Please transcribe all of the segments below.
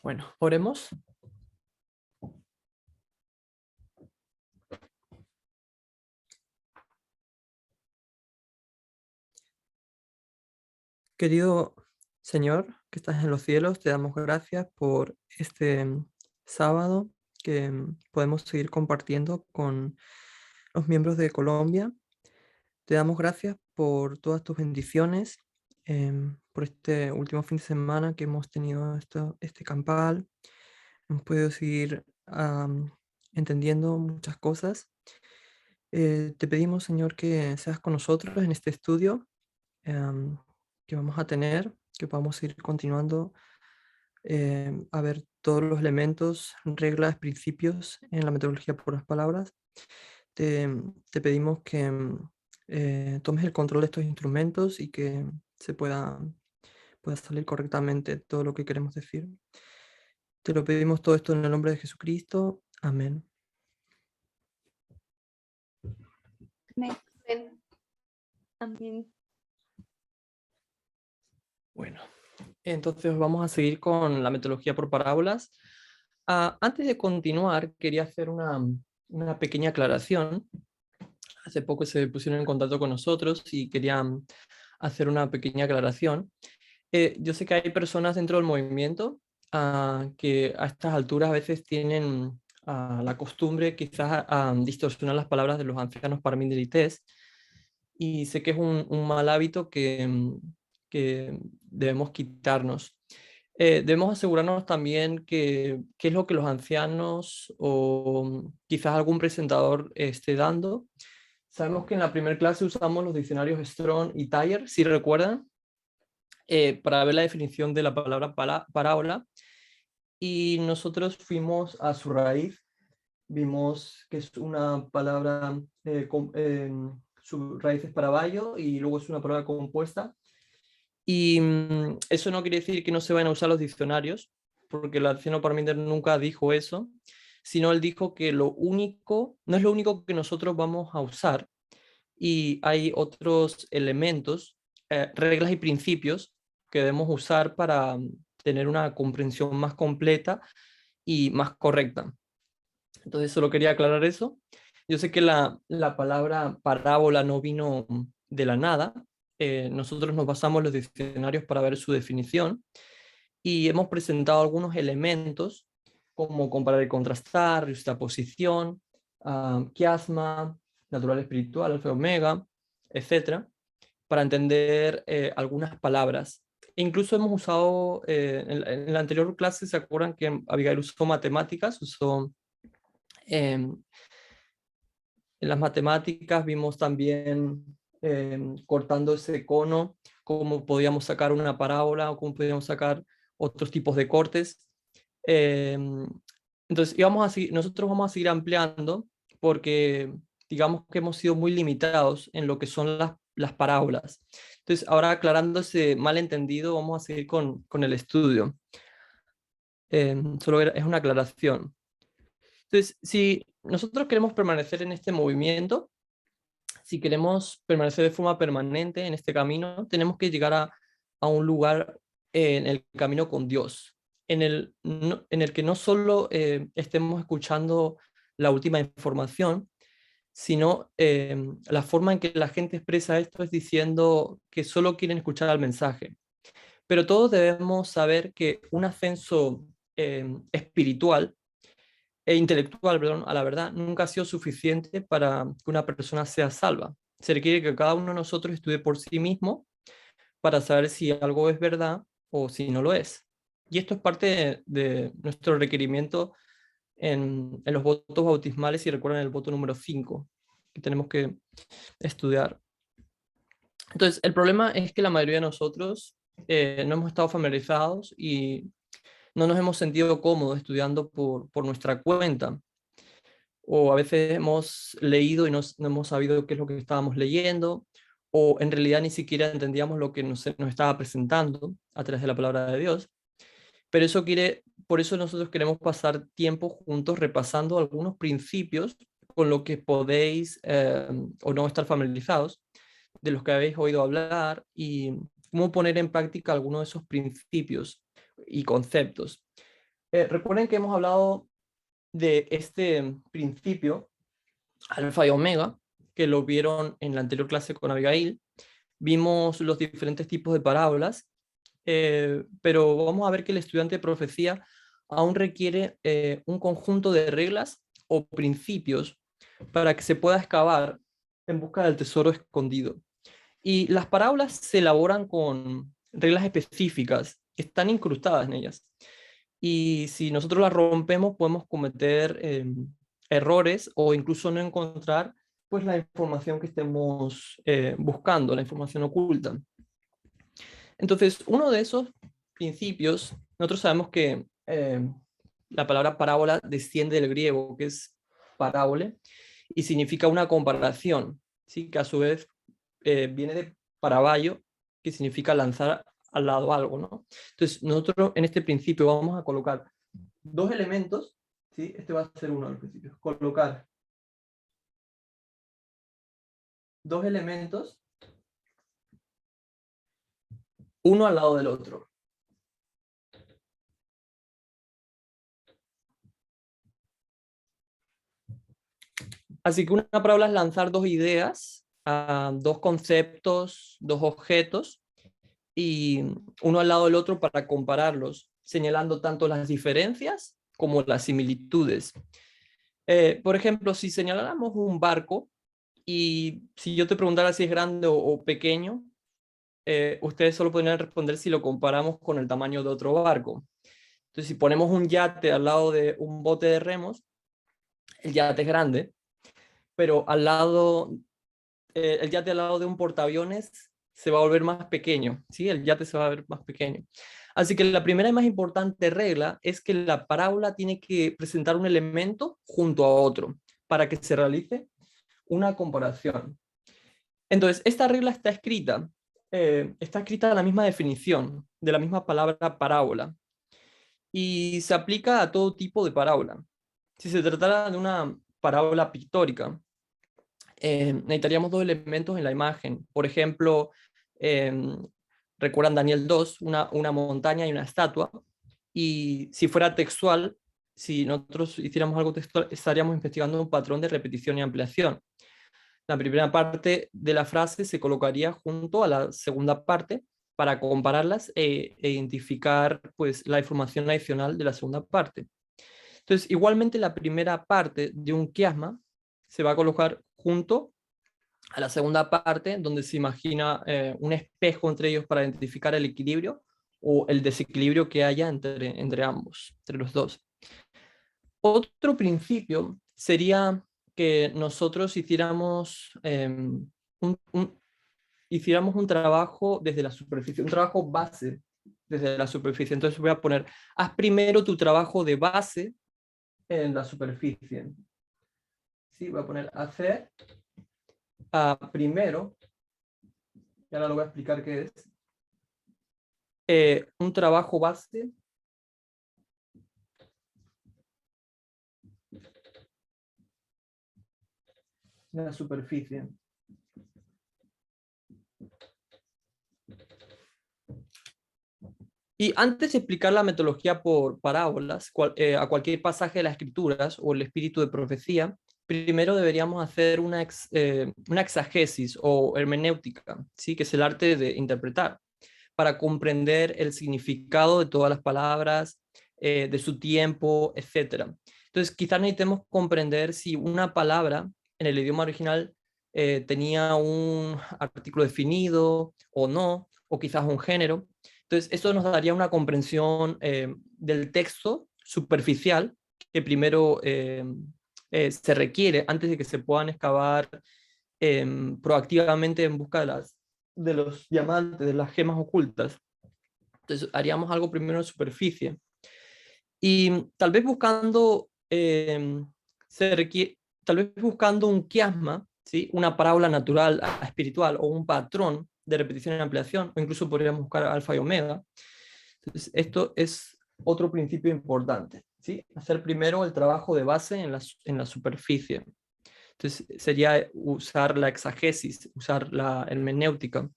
Bueno, oremos. Querido Señor, que estás en los cielos, te damos gracias por este sábado que podemos seguir compartiendo con los miembros de Colombia. Te damos gracias por todas tus bendiciones, por este último fin de semana que hemos tenido este campal. Hemos podido seguir entendiendo muchas cosas. Te pedimos, Señor, que seas con nosotros en este estudio em, que vamos a tener, que podamos ir continuando a ver todos los elementos, reglas, principios en la metodología por las palabras. Te pedimos que tomes el control de estos instrumentos y que se pueda salir correctamente todo lo que queremos decir. Te lo pedimos todo esto en el nombre de Jesucristo. Amén. Amén. Amén. Bueno, entonces vamos a seguir con la metodología por parábolas. Antes de continuar, quería hacer una pequeña aclaración. Hace poco se pusieron en contacto con nosotros y querían hacer una pequeña aclaración. Yo sé que hay personas dentro del movimiento que a estas alturas a veces tienen la costumbre quizás a distorsionar las palabras de los ancianos parmenides, y sé que es un mal hábito que debemos quitarnos. Debemos asegurarnos también que qué es lo que los ancianos o quizás algún presentador esté dando. Sabemos que en la primera clase usamos los diccionarios Strong y Thayer, si recuerdan, para ver la definición de la palabra parábola, y nosotros fuimos a su raíz, vimos que es una palabra, su raíz es paraballo y luego es una palabra compuesta. Y eso no quiere decir que no se vayan a usar los diccionarios, porque el anciano Parminder nunca dijo eso, sino él dijo que lo único, no es lo único que nosotros vamos a usar, y hay otros elementos, reglas y principios que debemos usar para tener una comprensión más completa y más correcta. Entonces solo quería aclarar eso. Yo sé que la palabra parábola no vino de la nada. Nosotros nos basamos en los diccionarios para ver su definición y hemos presentado algunos elementos como comparar y contrastar, justaposición, quiasma, natural espiritual, alfa y omega, etcétera, para entender algunas palabras. E incluso hemos usado, en la anterior clase, ¿se acuerdan que Abigail usó matemáticas? Usó en las matemáticas, vimos también cortando ese cono, cómo podíamos sacar una parábola o cómo podíamos sacar otros tipos de cortes. Eh, entonces, nosotros vamos a seguir ampliando porque digamos que hemos sido muy limitados en lo que son las parábolas. Entonces, ahora aclarando ese malentendido, vamos a seguir con el estudio. Solo es una aclaración. Entonces, si nosotros queremos permanecer en este movimiento, si queremos permanecer de forma permanente en este camino, tenemos que llegar a un lugar en el camino con Dios, en el que no solo estemos escuchando la última información, sino la forma en que la gente expresa esto es diciendo que solo quieren escuchar el mensaje. Pero todos debemos saber que un ascenso espiritual intelectual, perdón, a la verdad, nunca ha sido suficiente para que una persona sea salva. Se requiere que cada uno de nosotros estudie por sí mismo para saber si algo es verdad o si no lo es. Y esto es parte de nuestro requerimiento en los votos bautismales, si recuerdan el voto número 5, que tenemos que estudiar. Entonces, el problema es que la mayoría de nosotros no hemos estado familiarizados y no nos hemos sentido cómodos estudiando por nuestra cuenta, o a veces hemos leído y no hemos sabido qué es lo que estábamos leyendo, o en realidad ni siquiera entendíamos lo que nos estaba presentando a través de la palabra de Dios. Pero por eso nosotros queremos pasar tiempo juntos repasando algunos principios con lo que podéis o no estar familiarizados, de los que habéis oído hablar, y cómo poner en práctica algunos de esos principios y conceptos. Recuerden que hemos hablado de este principio, alfa y omega, que lo vieron en la anterior clase con Abigail. Vimos los diferentes tipos de parábolas, pero vamos a ver que el estudiante de profecía aún requiere un conjunto de reglas o principios para que se pueda excavar en busca del tesoro escondido. Y las parábolas se elaboran con reglas específicas que están incrustadas en ellas. Y si nosotros las rompemos, podemos cometer errores o incluso no encontrar pues la información que estemos buscando, la información oculta. Entonces, uno de esos principios, nosotros sabemos que la palabra parábola desciende del griego, que es parábole, y significa una comparación, ¿sí? Que a su vez viene de paraballo, que significa lanzar al lado algo, ¿no? Entonces, nosotros en este principio vamos a colocar dos elementos, ¿sí? Este va a ser uno de los principios, colocar dos elementos uno al lado del otro. Así que una parábola es lanzar dos ideas, dos conceptos, dos objetos, y uno al lado del otro para compararlos, señalando tanto las diferencias como las similitudes. Por ejemplo, si señaláramos un barco, y si yo te preguntara si es grande o pequeño, ustedes solo podrían responder si lo comparamos con el tamaño de otro barco. Entonces, si ponemos un yate al lado de un bote de remos, el yate es grande, pero al lado, el yate al lado de un portaaviones se va a volver más pequeño, ¿sí? El yate se va a ver más pequeño. Así que la primera y más importante regla es que la parábola tiene que presentar un elemento junto a otro para que se realice una comparación. Entonces, esta regla está escrita en la misma definición de la misma palabra parábola y se aplica a todo tipo de parábola. Si se tratara de una parábola pictórica, necesitaríamos dos elementos en la imagen. Por ejemplo, eh, recuerdan Daniel 2, una montaña y una estatua. Y si fuera textual, si nosotros hiciéramos algo textual, estaríamos investigando un patrón de repetición y ampliación. La primera parte de la frase se colocaría junto a la segunda parte para compararlas e identificar pues, la información adicional de la segunda parte. Entonces, igualmente la primera parte de un quiasma se va a colocar junto a la segunda parte, donde se imagina un espejo entre ellos para identificar el equilibrio o el desequilibrio que haya entre ambos, entre los dos. Otro principio sería que nosotros hiciéramos un trabajo desde la superficie, un trabajo base desde la superficie. Entonces voy a poner, haz primero tu trabajo de base en la superficie. ¿Sí? Voy a poner hacer primero, y ahora lo voy a explicar qué es, un trabajo base en la superficie. Y antes de explicar la metodología por parábolas, a cualquier pasaje de las escrituras o el espíritu de profecía, primero deberíamos hacer una exagesis o hermenéutica, ¿sí? Que es el arte de interpretar, para comprender el significado de todas las palabras, de su tiempo, etc. Entonces, quizás necesitemos comprender si una palabra en el idioma original tenía un artículo definido o no, o quizás un género. Entonces, eso nos daría una comprensión del texto superficial que primero se requiere antes de que se puedan excavar proactivamente en busca de los diamantes, de las gemas ocultas. Entonces, haríamos algo primero en superficie. Y tal vez buscando, tal vez buscando un quiasma, ¿sí? Una parábola natural espiritual o un patrón de repetición y ampliación, o incluso podríamos buscar alfa y omega. Entonces, esto es otro principio importante, ¿sí? Hacer primero el trabajo de base en la superficie. Entonces, sería usar la exagesis, usar la hermenéutica.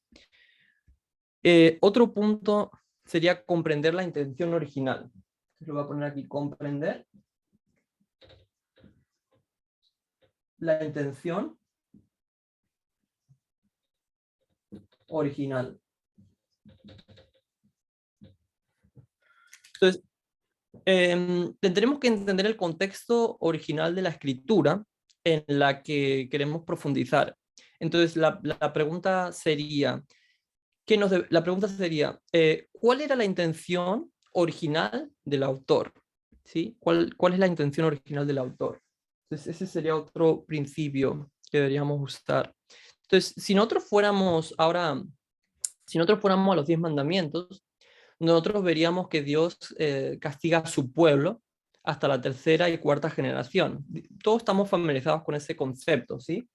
Otro punto sería comprender la intención original. Lo voy a poner aquí, comprender la intención original. Entonces, tendremos que entender el contexto original de la escritura en la que queremos profundizar. Entonces, la pregunta sería, la pregunta sería, ¿cuál era la intención original del autor? ¿Sí? ¿Cuál es la intención original del autor? Entonces, ese sería otro principio que deberíamos usar. Entonces, si nosotros fuéramos ahora, si nosotros fuéramos a los 10 mandamientos, nosotros veríamos que Dios castiga a su pueblo hasta la tercera y cuarta generación. Todos estamos familiarizados con ese concepto, ¿sí?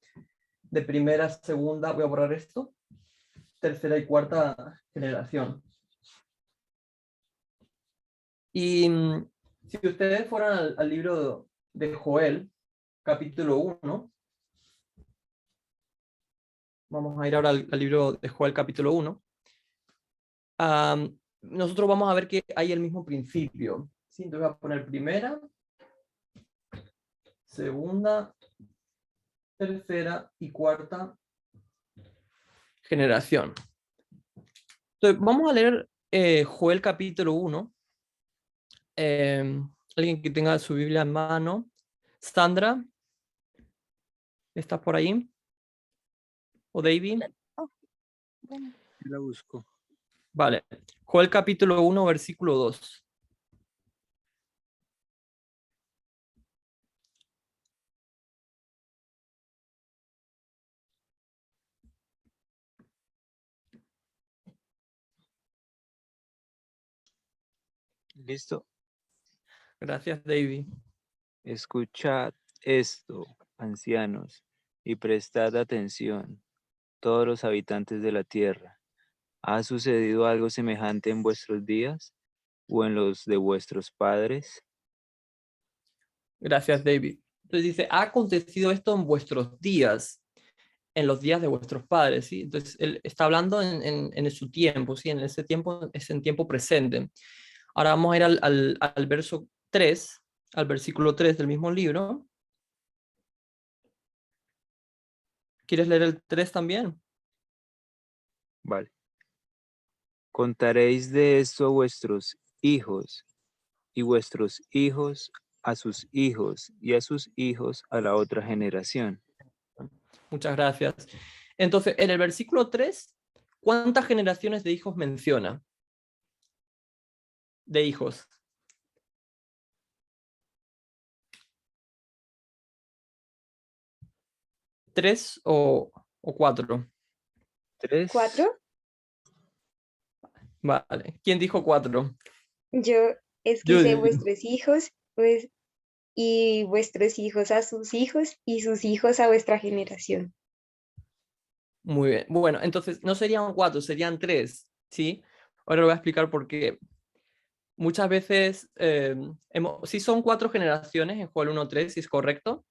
De primera, segunda, voy a borrar esto, tercera y cuarta generación. Y si ustedes fueran al libro de Joel, capítulo 1, vamos a ir ahora al libro de Joel, capítulo 1, nosotros vamos a ver que hay el mismo principio. ¿Sí? Entonces voy a poner primera, segunda, tercera y cuarta generación. Entonces, vamos a leer Joel capítulo 1. Alguien que tenga su Biblia en mano. Sandra, ¿estás por ahí? ¿O David? Oh, bueno. La busco. Vale. Joel capítulo 1, versículo 2. ¿Listo? Gracias, David. Escuchad esto, ancianos, y prestad atención, todos los habitantes de la tierra. ¿Ha sucedido algo semejante en vuestros días o en los de vuestros padres? Gracias, David. Entonces dice, ha acontecido esto en vuestros días, en los días de vuestros padres, ¿sí? Entonces él está hablando en su tiempo, ¿sí? En ese tiempo, es en tiempo presente. Ahora vamos a ir al verso 3, al versículo 3 del mismo libro. ¿Quieres leer el 3 también? Vale. Contaréis de esto a vuestros hijos, y vuestros hijos a sus hijos, y a sus hijos a la otra generación. Muchas gracias. Entonces, en el versículo 3, ¿cuántas generaciones de hijos menciona? De hijos. ¿Tres o cuatro? 3. 4. Vale. ¿Quién dijo 4? Yo Yo escuché digo. vuestros hijos, pues, y vuestros hijos a sus hijos, y sus hijos a vuestra generación. Muy bien. Bueno, entonces no serían 4, serían 3, ¿sí? Ahora lo voy a explicar por qué. Muchas veces, sí son 4 generaciones en Joel 1.3, si es correcto,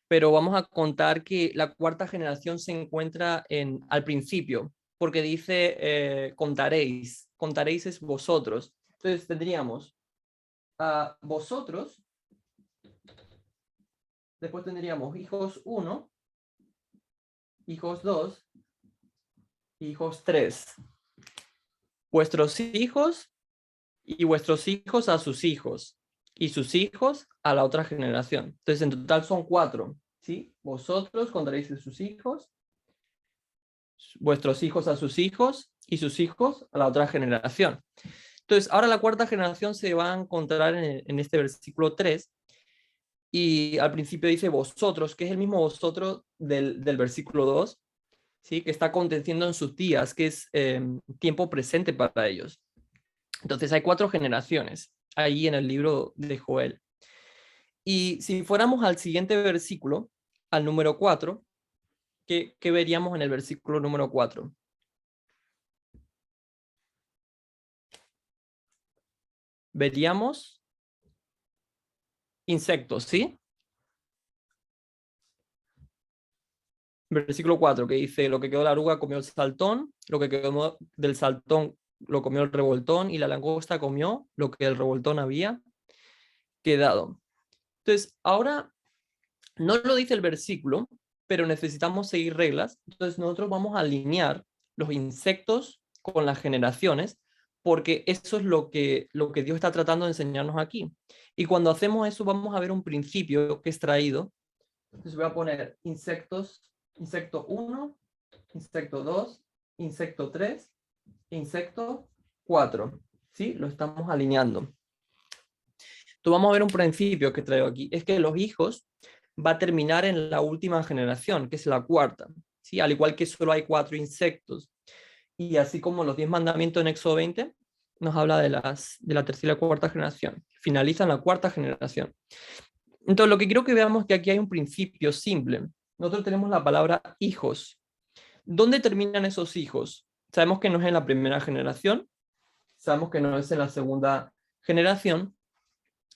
pero vamos a contar que la cuarta generación se encuentra al principio, porque dice contaréis. Contaréis es vosotros. Entonces tendríamos a vosotros, después tendríamos hijos 1, hijos 2, hijos 3. Vuestros hijos y vuestros hijos a sus hijos y sus hijos a la otra generación. Entonces en total son 4, ¿sí? Vosotros contaréis de sus hijos, vuestros hijos a sus hijos y sus hijos a la otra generación. Entonces ahora la cuarta generación se va a encontrar en este versículo 3 y al principio dice vosotros, que es el mismo vosotros del versículo 2, ¿sí? Que está aconteciendo en sus días, que es tiempo presente para ellos. Entonces hay 4 generaciones ahí en el libro de Joel. Y si fuéramos al siguiente versículo, al número 4, ¿qué veríamos en el versículo número 4? Veríamos insectos, ¿sí? Versículo 4, que dice, lo que quedó de la oruga comió el saltón, lo que quedó del saltón lo comió el revoltón, y la langosta comió lo que el revoltón había quedado. Entonces, ahora no lo dice el versículo, pero necesitamos seguir reglas. Entonces, nosotros vamos a alinear los insectos con las generaciones, porque eso es lo que Dios está tratando de enseñarnos aquí. Y cuando hacemos eso, vamos a ver un principio que es traído. Entonces, voy a poner insectos, insecto 1, insecto 2, insecto 3, insecto 4. ¿Sí? Lo estamos alineando. Entonces vamos a ver un principio que traigo aquí. Es que los hijos va a terminar en la última generación, que es la cuarta. ¿Sí? Al igual que solo hay 4 insectos. Y así como los 10 mandamientos en Éxodo 20, nos habla de la tercera y la cuarta generación. Finaliza en la cuarta generación. Entonces lo que quiero que veamos es que aquí hay un principio simple. Nosotros tenemos la palabra hijos. ¿Dónde terminan esos hijos? Sabemos que no es en la primera generación, sabemos que no es en la segunda generación,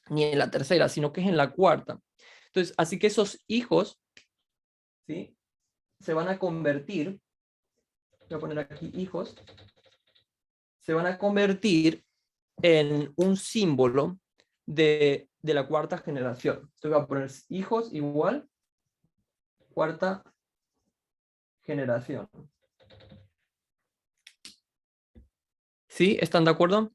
ni en la tercera, sino que es en la cuarta. Entonces, así que esos hijos, ¿sí?, se van a convertir, voy a poner aquí hijos, se van a convertir en un símbolo de la cuarta generación. Entonces voy a poner hijos igual cuarta generación. ¿Sí? ¿Están de acuerdo?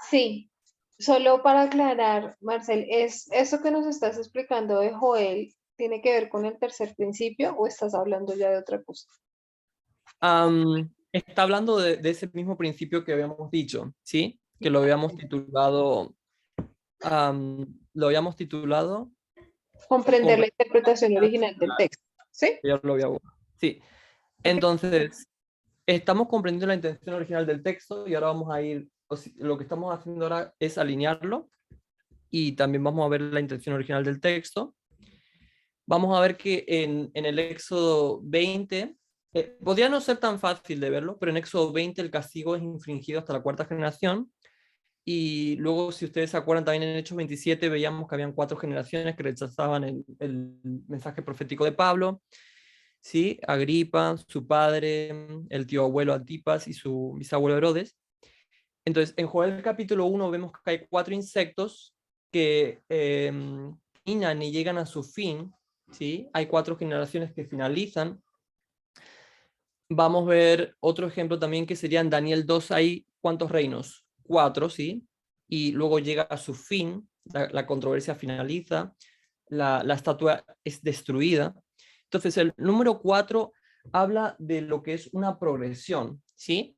Sí, solo para aclarar, Marcel, ¿es eso que nos estás explicando de Joel tiene que ver con el tercer principio o estás hablando ya de otra cosa? Está hablando de ese mismo principio que habíamos dicho, ¿sí? Que lo habíamos titulado, lo habíamos titulado, Comprender la comprender interpretación original del texto, ¿sí? ya lo había borrado. Sí, Ok. entonces, estamos comprendiendo la intención original del texto y ahora vamos a ir, lo que estamos haciendo ahora es alinearlo y también vamos a ver la intención original del texto. Vamos a ver que en el Éxodo 20, podría no ser tan fácil de verlo, pero en Éxodo 20 el castigo es infringido hasta la cuarta generación. Y luego, si ustedes se acuerdan, también en Hechos 27 veíamos que habían 4 generaciones que rechazaban el mensaje profético de Pablo. ¿Sí? Agripa, su padre, el tío abuelo Antipas y su bisabuelo Herodes. Entonces, en Joel capítulo 1 vemos que hay 4 insectos que terminan y llegan a su fin. ¿Sí? Hay 4 generaciones que finalizan. Vamos a ver otro ejemplo también que sería en Daniel 2, hay ¿cuántos reinos? 4, ¿sí? Y luego llega a su fin, la controversia finaliza, la estatua es destruida. Entonces el número 4 habla de lo que es una progresión, ¿sí?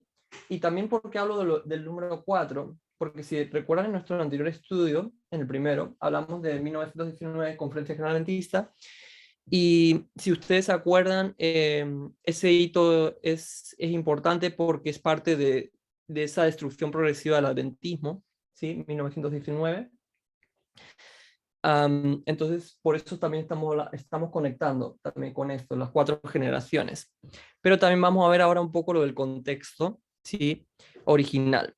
Y también porque hablo del número 4, porque si recuerdan en nuestro anterior estudio, en el primero, hablamos de 1919, Conferencia General Adventista, y si ustedes se acuerdan, ese hito es importante porque es parte de esa destrucción progresiva del adventismo, ¿sí? 1919. Entonces, por eso también estamos conectando también con esto, las 4 generaciones. Pero también vamos a ver ahora un poco lo del contexto, ¿sí?, original.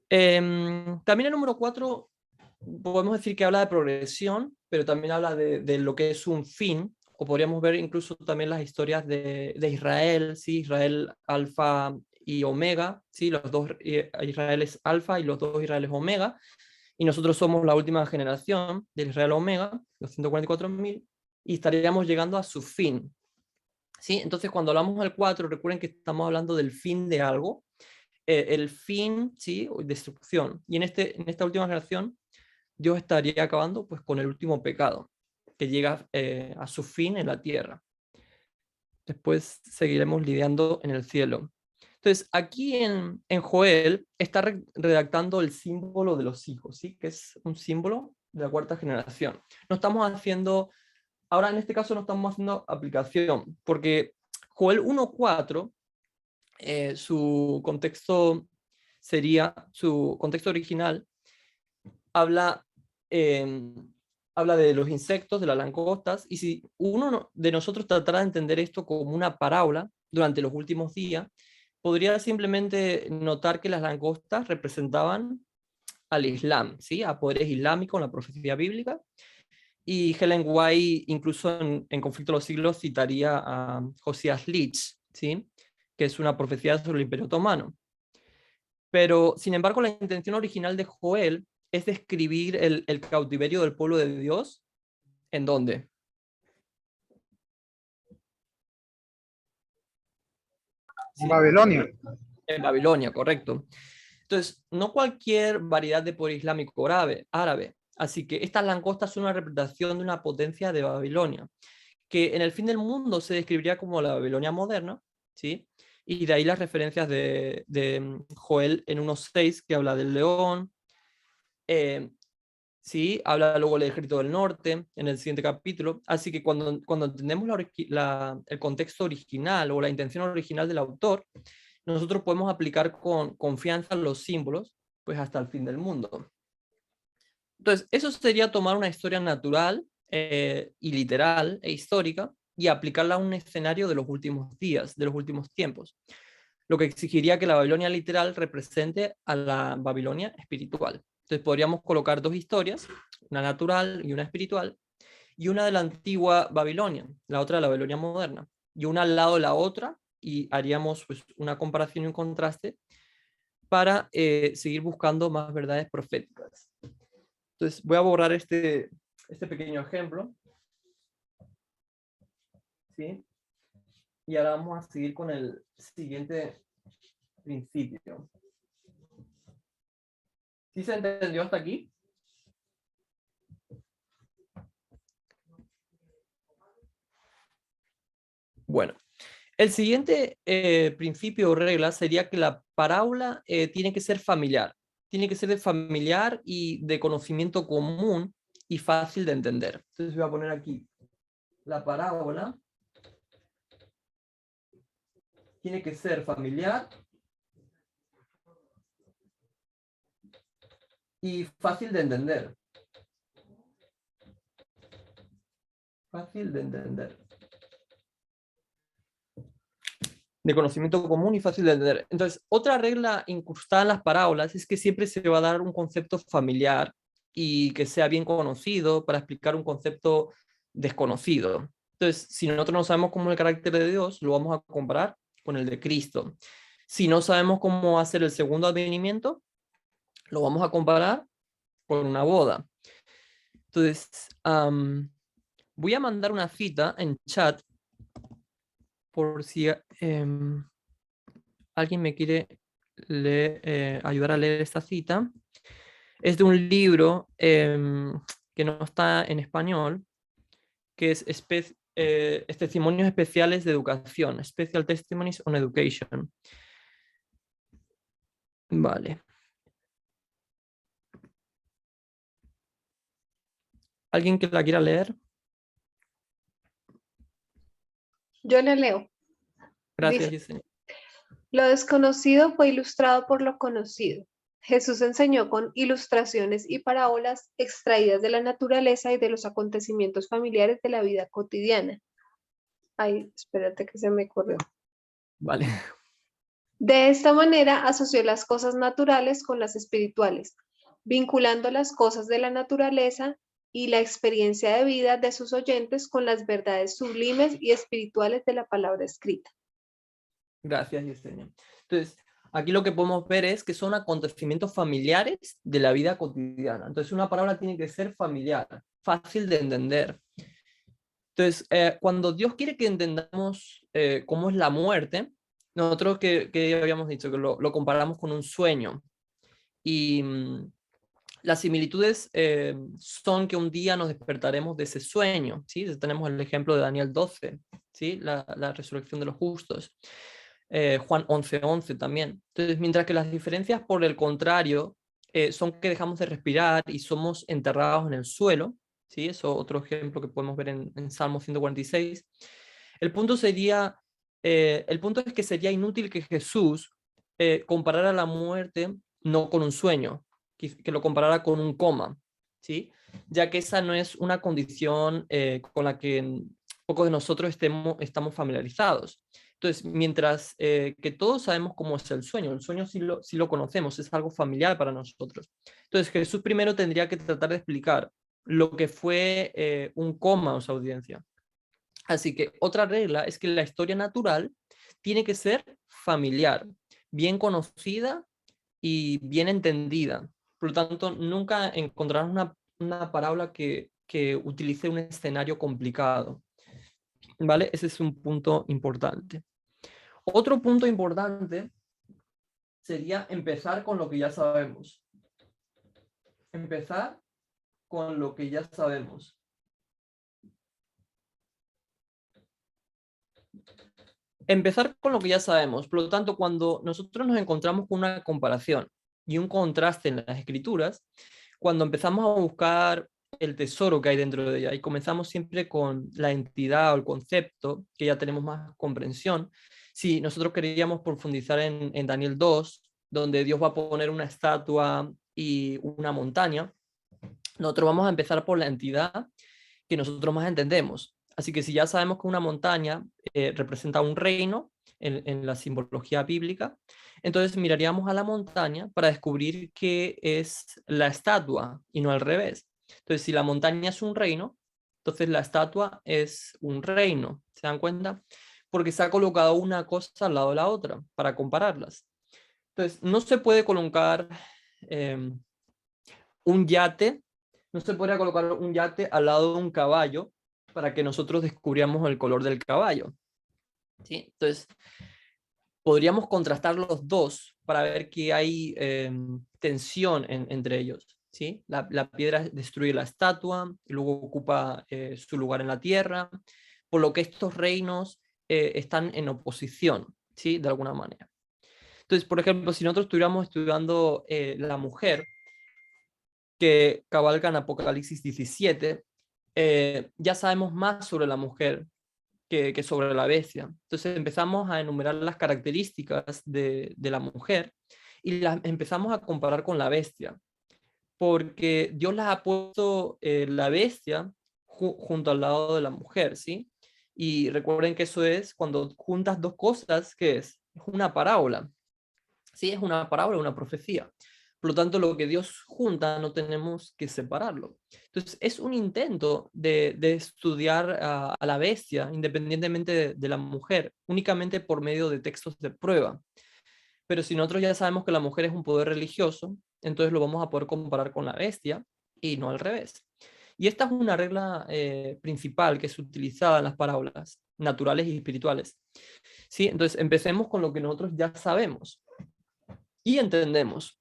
También el número 4 podemos decir que habla de progresión, pero también habla de lo que es un fin, o podríamos ver incluso también las historias de Israel, ¿sí? Israel alfa y omega, ¿sí? Los dos Israeles alfa y los 2 Israeles omega, y nosotros somos la última generación del Israel omega, los 144.000, y estaríamos llegando a su fin, ¿sí? Entonces cuando hablamos del 4, recuerden que estamos hablando del fin de algo, el fin, ¿sí?, destrucción, y en esta última generación Dios estaría acabando pues con el último pecado, que llega a su fin en la tierra. Después seguiremos lidiando en el cielo. Entonces, aquí en Joel está redactando el símbolo de los hijos, ¿sí? Que es un símbolo de la cuarta generación. No estamos haciendo, ahora en este caso no estamos haciendo aplicación, porque Joel 1.4, su contexto original, habla, habla de los insectos, de las langostas, y si uno de nosotros tratara de entender esto como una parábola durante los últimos días, podría simplemente notar que las langostas representaban al Islam, ¿sí?, a poderes islámicos en la profecía bíblica, y Helen White, incluso en Conflicto de los Siglos, citaría a Josías Leach, ¿sí?, que es una profecía sobre el Imperio Otomano. Pero, sin embargo, la intención original de Joel es describir el cautiverio del pueblo de Dios. ¿En dónde? Sí, Babilonia. en Babilonia, correcto. Entonces, no cualquier variedad de pueblo islámico árabe. Así que estas langostas son una representación de una potencia de Babilonia, que en el fin del mundo se describiría como la Babilonia moderna, ¿sí? Y de ahí las referencias de Joel en 1:6, que habla del león, ¿sí? Habla luego del ejército del norte en el siguiente capítulo. Así que cuando entendemos el contexto original o la intención original del autor, nosotros podemos aplicar con confianza los símbolos, pues hasta el fin del mundo. Entonces, eso sería tomar una historia natural y literal e histórica y aplicarla a un escenario de los últimos días, de los últimos tiempos, lo que exigiría que la Babilonia literal represente a la Babilonia espiritual. Entonces podríamos colocar dos historias, una natural y una espiritual, y una de la antigua Babilonia, la otra de la Babilonia moderna, y una al lado de la otra, y haríamos pues, una comparación y un contraste para seguir buscando más verdades proféticas. Entonces voy a borrar este pequeño ejemplo, ¿sí? Y ahora vamos a seguir con el siguiente principio. ¿Sí se entendió hasta aquí? Bueno, el siguiente principio o regla sería que la parábola tiene que ser familiar. Tiene que ser de familiar y de conocimiento común y fácil de entender. Entonces voy a poner aquí la parábola. Tiene que ser familiar y fácil de entender. Fácil de entender. De conocimiento común y fácil de entender. Entonces, otra regla incrustada en las parábolas es que siempre se va a dar un concepto familiar y que sea bien conocido para explicar un concepto desconocido. Entonces, si nosotros no sabemos cómo es el carácter de Dios, lo vamos a comparar con el de Cristo. Si no sabemos cómo va a ser el segundo advenimiento, lo vamos a comparar con una boda. Entonces, voy a mandar una cita en chat por si alguien me quiere ayudar a leer esta cita. Es de un libro que no está en español, que es Testimonios Especiales de Educación, Special Testimonies on Education. Vale. ¿Alguien que la quiera leer? Yo le leo. Gracias, Dice, Yesenia. lo desconocido fue ilustrado por lo conocido. Jesús enseñó con ilustraciones y parábolas extraídas de la naturaleza y de los acontecimientos familiares de la vida cotidiana. Ay, espérate que se me corrió. Vale. De esta manera asoció las cosas naturales con las espirituales, vinculando las cosas de la naturaleza y la experiencia de vida de sus oyentes con las verdades sublimes y espirituales de la palabra escrita. Gracias, Yesenia. Entonces, aquí lo que podemos ver es que son acontecimientos familiares de la vida cotidiana. Entonces, una palabra tiene que ser familiar, fácil de entender. Entonces, cuando Dios quiere que entendamos cómo es la muerte, nosotros que habíamos dicho que lo comparamos con un sueño. Y las similitudes son que un día nos despertaremos de ese sueño. ¿Sí? Tenemos el ejemplo de Daniel 12, ¿sí? La resurrección de los justos. Juan 11:11 también. Entonces, mientras que las diferencias, por el contrario, son que dejamos de respirar y somos enterrados en el suelo, ¿sí? Eso otro ejemplo que podemos ver en Salmo 146. El punto es que sería inútil que Jesús comparara la muerte no con un sueño, que lo comparara con un coma, ¿sí? Ya que esa no es una condición con la que pocos de nosotros estamos familiarizados. Entonces, mientras que todos sabemos cómo es el sueño sí lo conocemos, es algo familiar para nosotros. Entonces, Jesús primero tendría que tratar de explicar lo que fue un coma a su audiencia. Así que otra regla es que la historia natural tiene que ser familiar, bien conocida y bien entendida. Por lo tanto, nunca encontrarás una parábola que utilice un escenario complicado. ¿Vale? Ese es un punto importante. Otro punto importante sería empezar con lo que ya sabemos. Empezar con lo que ya sabemos. Empezar con lo que ya sabemos. Por lo tanto, cuando nosotros nos encontramos con una comparación y un contraste en las escrituras, cuando empezamos a buscar el tesoro que hay dentro de ella y comenzamos siempre con la entidad o el concepto, que ya tenemos más comprensión, si nosotros queríamos profundizar en Daniel 2, donde Dios va a poner una estatua y una montaña, nosotros vamos a empezar por la entidad que nosotros más entendemos. Así que si ya sabemos que una montaña representa un reino en la simbología bíblica, entonces miraríamos a la montaña para descubrir qué es la estatua y no al revés. Entonces, si la montaña es un reino, entonces la estatua es un reino. ¿Se dan cuenta? Porque se ha colocado una cosa al lado de la otra para compararlas. Entonces, no se puede colocar un yate, no se podría colocar un yate al lado de un caballo para que nosotros descubriéramos el color del caballo. ¿Sí? Entonces, podríamos contrastar los dos para ver que hay tensión entre ellos. ¿Sí? La piedra destruye la estatua, y luego ocupa su lugar en la tierra, por lo que estos reinos están en oposición, ¿sí? De alguna manera. Entonces, por ejemplo, si nosotros estuviéramos estudiando la mujer, que cabalga en Apocalipsis 17, ya sabemos más sobre la mujer que sobre la bestia. Entonces empezamos a enumerar las características de la mujer y las empezamos a comparar con la bestia, porque Dios las ha puesto la bestia junto al lado de la mujer, ¿sí? Y recuerden que eso es cuando juntas dos cosas, ¿qué es? Es una parábola, ¿sí? Es una parábola, una profecía. Por lo tanto, lo que Dios junta no tenemos que separarlo. Entonces, es un intento de estudiar a la bestia, independientemente de la mujer, únicamente por medio de textos de prueba. Pero si nosotros ya sabemos que la mujer es un poder religioso, entonces lo vamos a poder comparar con la bestia y no al revés. Y esta es una regla principal que es utilizada en las parábolas naturales y espirituales. ¿Sí? Entonces, empecemos con lo que nosotros ya sabemos y entendemos.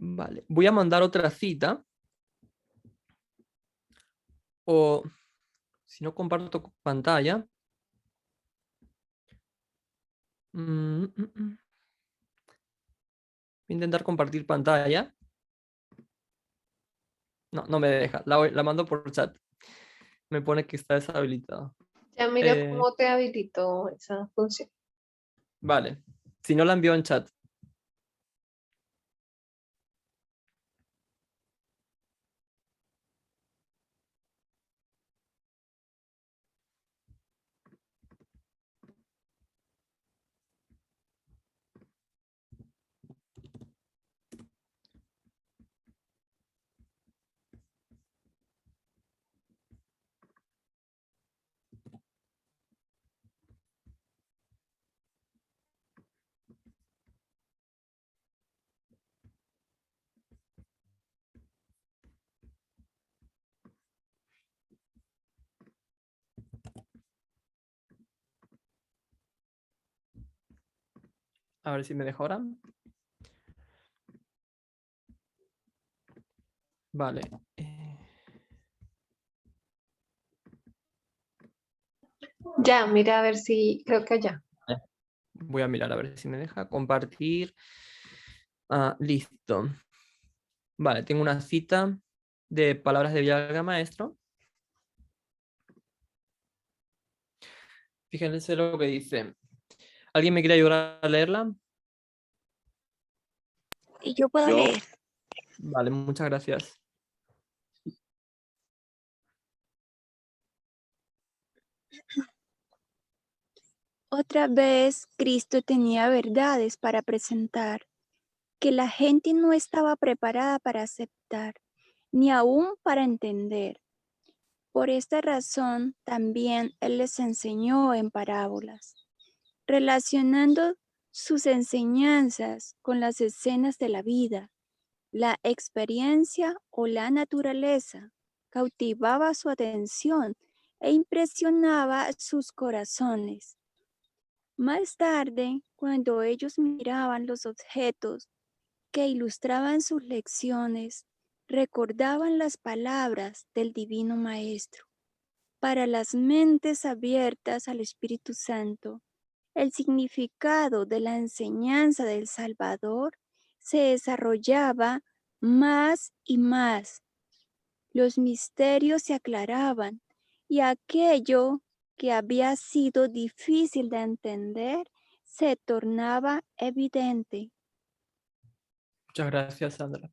Vale, voy a mandar otra cita. O si no comparto pantalla. Voy a intentar compartir pantalla. No, no me deja. La mando por chat. Me pone que está deshabilitado. Ya mira Eh, cómo te habilitó esa función. vale. Si no la envío en chat. A ver si me deja ahora. Vale. Ya, mira a ver si, creo que ya. Voy a mirar a ver si me deja compartir. Listo. Vale, tengo una cita de palabras de Villaga Maestro. Fíjense lo que dice. ¿Alguien me quiere ayudar a leerla? Y yo puedo leer. Vale, muchas gracias. Otra vez Cristo tenía verdades para presentar que la gente no estaba preparada para aceptar, ni aún para entender. Por esta razón también Él les enseñó en parábolas, relacionando Sus enseñanzas con las escenas de la vida, la experiencia o la naturaleza cautivaba su atención e impresionaba sus corazones. Más tarde, cuando ellos miraban los objetos que ilustraban sus lecciones, recordaban las palabras del Divino Maestro. Para las mentes abiertas al Espíritu Santo, el significado de la enseñanza del Salvador se desarrollaba más y más. Los misterios se aclaraban y aquello que había sido difícil de entender se tornaba evidente. Muchas gracias, Sandra.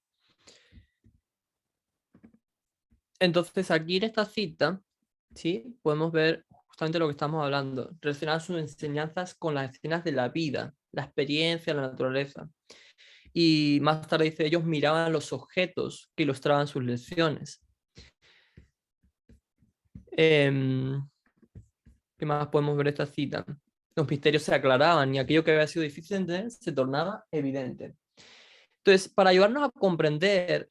Entonces, aquí en esta cita, ¿sí? Podemos ver justamente lo que estamos hablando, relacionar sus enseñanzas con las escenas de la vida, la experiencia, la naturaleza. Y más tarde dice, ellos miraban los objetos que ilustraban sus lecciones. ¿Qué más podemos ver esta cita? Los misterios se aclaraban y aquello que había sido difícil de entender se tornaba evidente. Entonces, para ayudarnos a comprender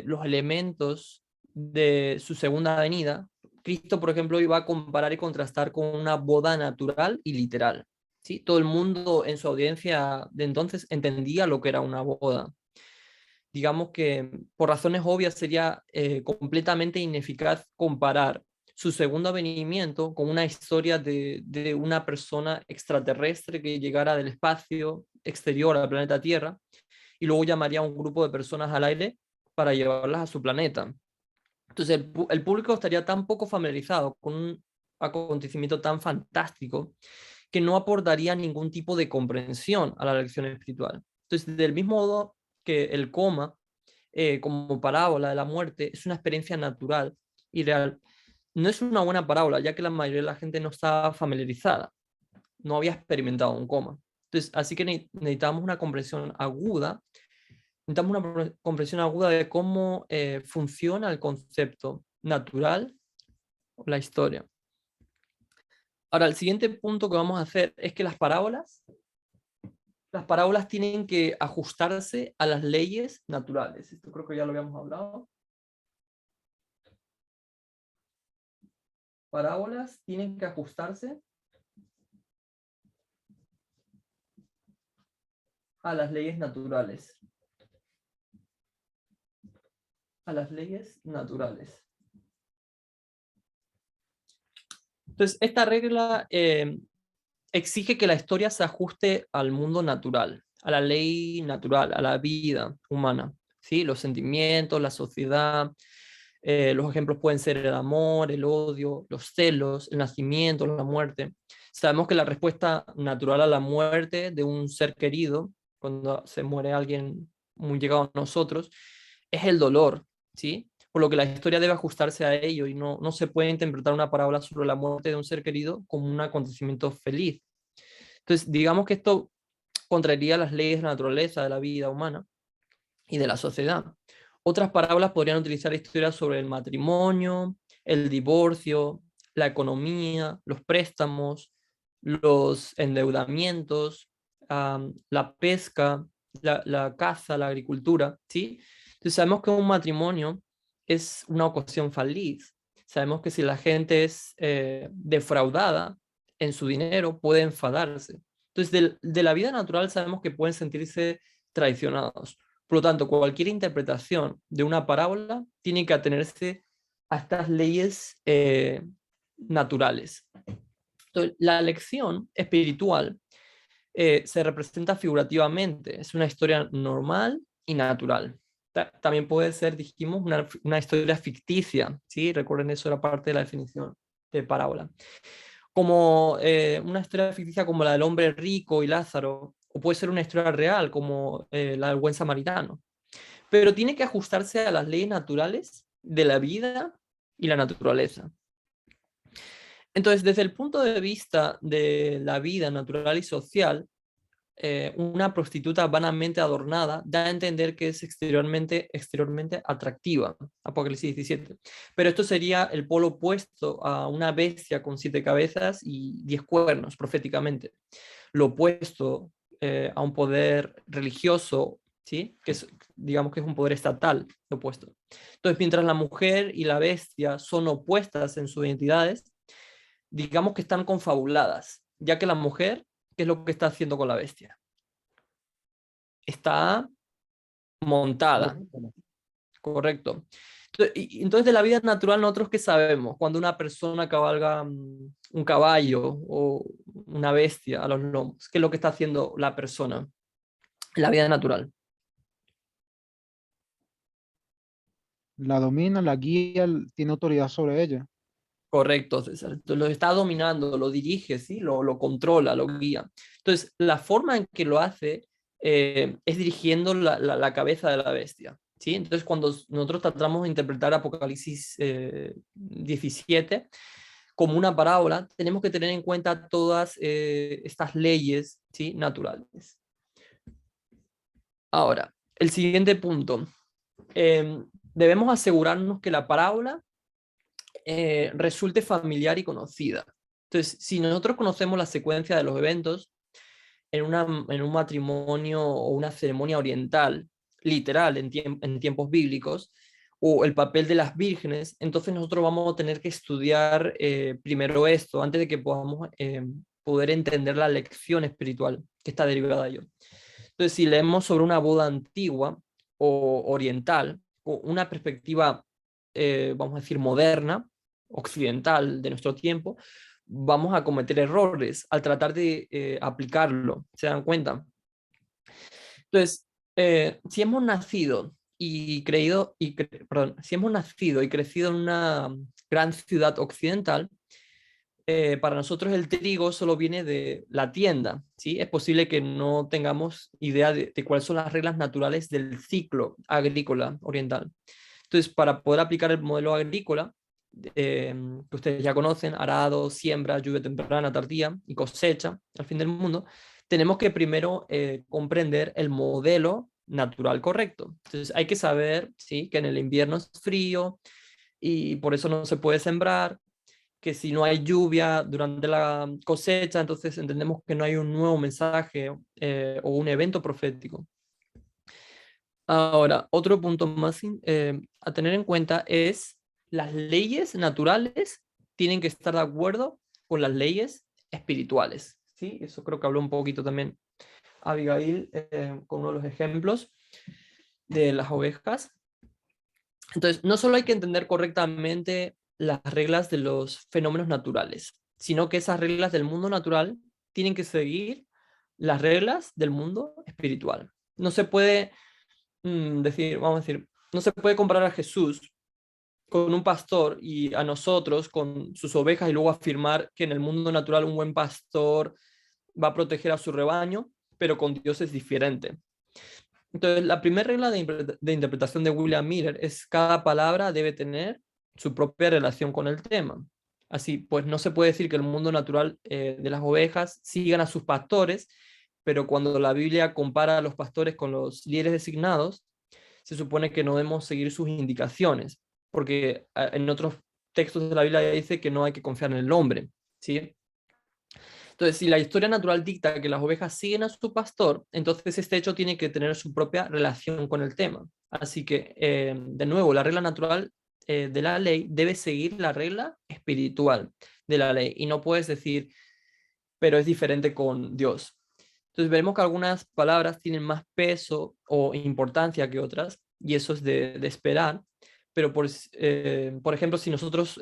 los elementos de su segunda venida, Cristo, por ejemplo, iba a comparar y contrastar con una boda natural y literal. ¿Sí? Todo el mundo en su audiencia de entonces entendía lo que era una boda. Digamos que por razones obvias sería completamente ineficaz comparar su segundo avenimiento con una historia de una persona extraterrestre que llegara del espacio exterior al planeta Tierra y luego llamaría a un grupo de personas al aire para llevarlas a su planeta. Entonces el público estaría tan poco familiarizado con un acontecimiento tan fantástico que no aportaría ningún tipo de comprensión a la lección espiritual. Entonces, del mismo modo que el coma, como parábola de la muerte, es una experiencia natural y real, no es una buena parábola, ya que la mayoría de la gente no estaba familiarizada, no había experimentado un coma. Entonces, así que necesitamos una comprensión aguda. Necesitamos una comprensión aguda de cómo funciona el concepto natural o la historia. Ahora, el siguiente punto que vamos a hacer es que las parábolas tienen que ajustarse a las leyes naturales. Esto creo que ya lo habíamos hablado. Parábolas tienen que ajustarse a las leyes naturales. A las leyes naturales. Entonces, esta regla exige que la historia se ajuste al mundo natural, a la ley natural, a la vida humana, ¿sí? Los sentimientos, la sociedad, los ejemplos pueden ser el amor, el odio, los celos, el nacimiento, la muerte. Sabemos que la respuesta natural a la muerte de un ser querido, cuando se muere alguien muy llegado a nosotros, es el dolor, ¿sí? Por lo que la historia debe ajustarse a ello y no se puede interpretar una parábola sobre la muerte de un ser querido como un acontecimiento feliz. Entonces, digamos que esto contraería las leyes de la naturaleza de la vida humana y de la sociedad. Otras parábolas podrían utilizar historias sobre el matrimonio, el divorcio, la economía, los préstamos, los endeudamientos, la pesca, la caza, la agricultura, ¿sí? Entonces sabemos que un matrimonio es una ocasión feliz. Sabemos que si la gente es defraudada en su dinero, puede enfadarse. Entonces, de la vida natural sabemos que pueden sentirse traicionados. Por lo tanto, cualquier interpretación de una parábola tiene que atenerse a estas leyes naturales. Entonces, la lección espiritual se representa figurativamente, es una historia normal y natural. También puede ser, dijimos, una historia ficticia, ¿sí? Recuerden, eso era parte de la definición de parábola. Como una historia ficticia como la del hombre rico y Lázaro, o puede ser una historia real como la del buen samaritano. Pero tiene que ajustarse a las leyes naturales de la vida y la naturaleza. Entonces, desde el punto de vista de la vida natural y social, una prostituta vanamente adornada da a entender que es exteriormente atractiva, Apocalipsis 17. Pero esto sería el polo opuesto a una bestia con 7 cabezas y 10 cuernos, proféticamente. Lo opuesto a un poder religioso, ¿sí? Que es, digamos que es un poder estatal opuesto. Entonces, mientras la mujer y la bestia son opuestas en sus identidades, digamos que están confabuladas, ya que la mujer, ¿qué es lo que está haciendo con la bestia? Está montada, correcto. Entonces, de la vida natural, nosotros qué sabemos cuando una persona cabalga un caballo o una bestia a los lomos, ¿qué es lo que está haciendo la persona en la vida natural? La domina, la guía, tiene autoridad sobre ella. Correcto, César. Entonces, lo está dominando, lo dirige, ¿sí? Lo controla, lo guía. Entonces, la forma en que lo hace es dirigiendo la cabeza de la bestia, ¿sí? Entonces, cuando nosotros tratamos de interpretar Apocalipsis 17 como una parábola, tenemos que tener en cuenta todas estas leyes, ¿sí? Naturales. Ahora, el siguiente punto. Debemos asegurarnos que la parábola resulte familiar y conocida. Entonces, si nosotros conocemos la secuencia de los eventos en un matrimonio o una ceremonia oriental, literal, en tiempos bíblicos, o el papel de las vírgenes, entonces nosotros vamos a tener que estudiar primero esto, antes de que podamos poder entender la lección espiritual que está derivada de ello. Entonces, si leemos sobre una boda antigua o oriental, o una perspectiva, vamos a decir, moderna, occidental de nuestro tiempo, vamos a cometer errores al tratar de aplicarlo. ¿Se dan cuenta? Entonces, si hemos nacido y creído, perdón, si hemos nacido y crecido en una gran ciudad occidental, para nosotros el trigo solo viene de la tienda, ¿sí? Es posible que no tengamos idea de cuáles son las reglas naturales del ciclo agrícola oriental. Entonces, para poder aplicar el modelo agrícola, que ustedes ya conocen, arado, siembra, lluvia temprana, tardía y cosecha, al fin del mundo, tenemos que primero comprender el modelo natural correcto. Entonces, hay que saber, ¿sí? Que en el invierno es frío y por eso no se puede sembrar, que si no hay lluvia durante la cosecha, entonces entendemos que no hay un nuevo mensaje o un evento profético. Ahora, otro punto más a tener en cuenta es las leyes naturales tienen que estar de acuerdo con las leyes espirituales. ¿Sí? Eso creo que habló un poquito también Abigail con uno de los ejemplos de las ovejas. Entonces, no solo hay que entender correctamente las reglas de los fenómenos naturales, sino que esas reglas del mundo natural tienen que seguir las reglas del mundo espiritual. No se puede vamos a decir, no se puede comparar a Jesús con un pastor y a nosotros con sus ovejas y luego afirmar que en el mundo natural un buen pastor va a proteger a su rebaño, pero con Dios es diferente. Entonces, la primera regla de interpretación de William Miller es cada palabra debe tener su propia relación con el tema. Así, pues no se puede decir que el mundo natural de las ovejas sigan a sus pastores, pero cuando la Biblia compara a los pastores con los líderes designados, se supone que no debemos seguir sus indicaciones, porque en otros textos de la Biblia dice que no hay que confiar en el hombre, ¿sí? Entonces, si la historia natural dicta que las ovejas siguen a su pastor, entonces este hecho tiene que tener su propia relación con el tema. Así que, de nuevo, la regla natural de la ley debe seguir la regla espiritual de la ley y no puedes decir, pero es diferente con Dios. Entonces veremos que algunas palabras tienen más peso o importancia que otras y eso es de esperar, pero por ejemplo, si nosotros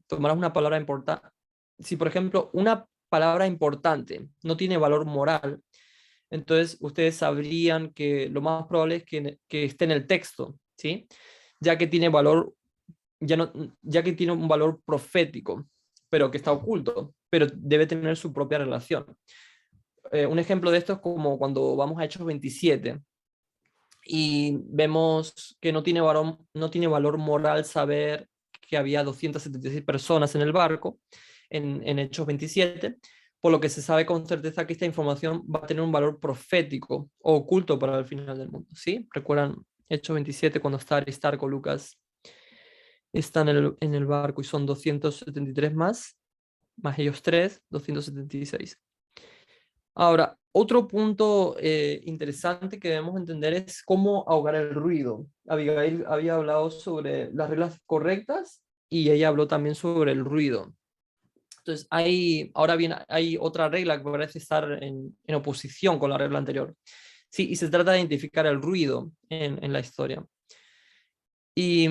tomáramos una palabra importante, si por ejemplo una palabra importante no tiene valor moral, entonces ustedes sabrían que lo más probable es que esté en el texto, ¿sí? Ya que tiene valor, ya que tiene un valor profético, pero que está oculto, pero debe tener su propia relación. Un ejemplo de esto es como cuando vamos a Hechos 27 y vemos que no tiene valor moral saber que había 276 personas en el barco en Hechos 27, por lo que se sabe con certeza que esta información va a tener un valor profético o oculto para el final del mundo. ¿Sí? ¿Recuerdan Hechos 27 cuando está Aristarco, Lucas están en el barco y son 273 más ellos 3, 276? Ahora, otro punto interesante que debemos entender es cómo ahogar el ruido. Abigail había hablado sobre las reglas correctas y ella habló también sobre el ruido. Entonces, ahora bien, hay otra regla que parece estar en oposición con la regla anterior. Sí, y se trata de identificar el ruido en la historia. Y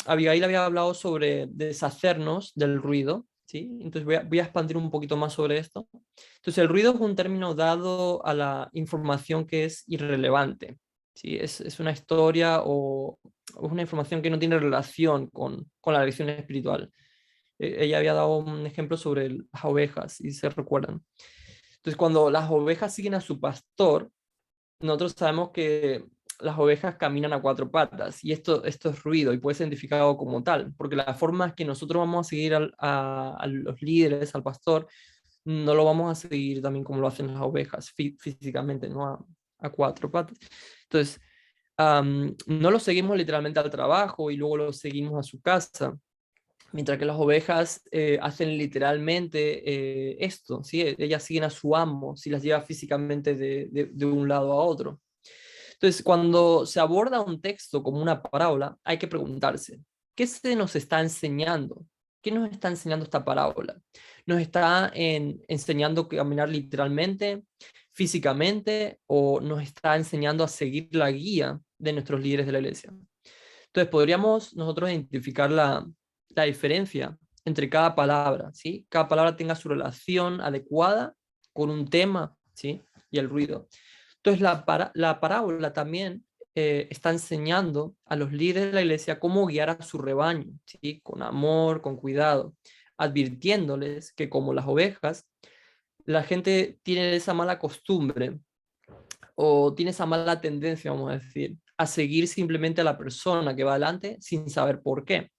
Abigail había hablado sobre deshacernos del ruido, ¿sí? Entonces voy a expandir un poquito más sobre esto. Entonces el ruido es un término dado a la información que es irrelevante, ¿sí? Es una historia o es una información que no tiene relación con la lección espiritual. Ella había dado un ejemplo sobre las ovejas, si se recuerdan. Entonces cuando las ovejas siguen a su pastor, nosotros sabemos que las ovejas caminan a cuatro patas y esto es ruido y puede ser identificado como tal, porque la forma es que nosotros vamos a seguir a los líderes, al pastor, no lo vamos a seguir también como lo hacen las ovejas físicamente, no a cuatro patas. Entonces, no lo seguimos literalmente al trabajo y luego lo seguimos a su casa, mientras que las ovejas hacen literalmente esto, ¿sí? Ellas siguen a su amo, si las lleva físicamente de un lado a otro. Entonces, cuando se aborda un texto como una parábola, hay que preguntarse, ¿qué se nos está enseñando? ¿Qué nos está enseñando esta parábola? ¿Nos está enseñando a caminar literalmente, físicamente, o nos está enseñando a seguir la guía de nuestros líderes de la iglesia? Entonces, podríamos nosotros identificar la diferencia entre cada palabra, ¿sí? Cada palabra tenga su relación adecuada con un tema, ¿sí? Y el ruido. Entonces, la parábola también está enseñando a los líderes de la iglesia cómo guiar a su rebaño, ¿sí? Con amor, con cuidado, advirtiéndoles que como las ovejas, la gente tiene esa mala costumbre o tiene esa mala tendencia, vamos a decir, a seguir simplemente a la persona que va adelante sin saber por qué.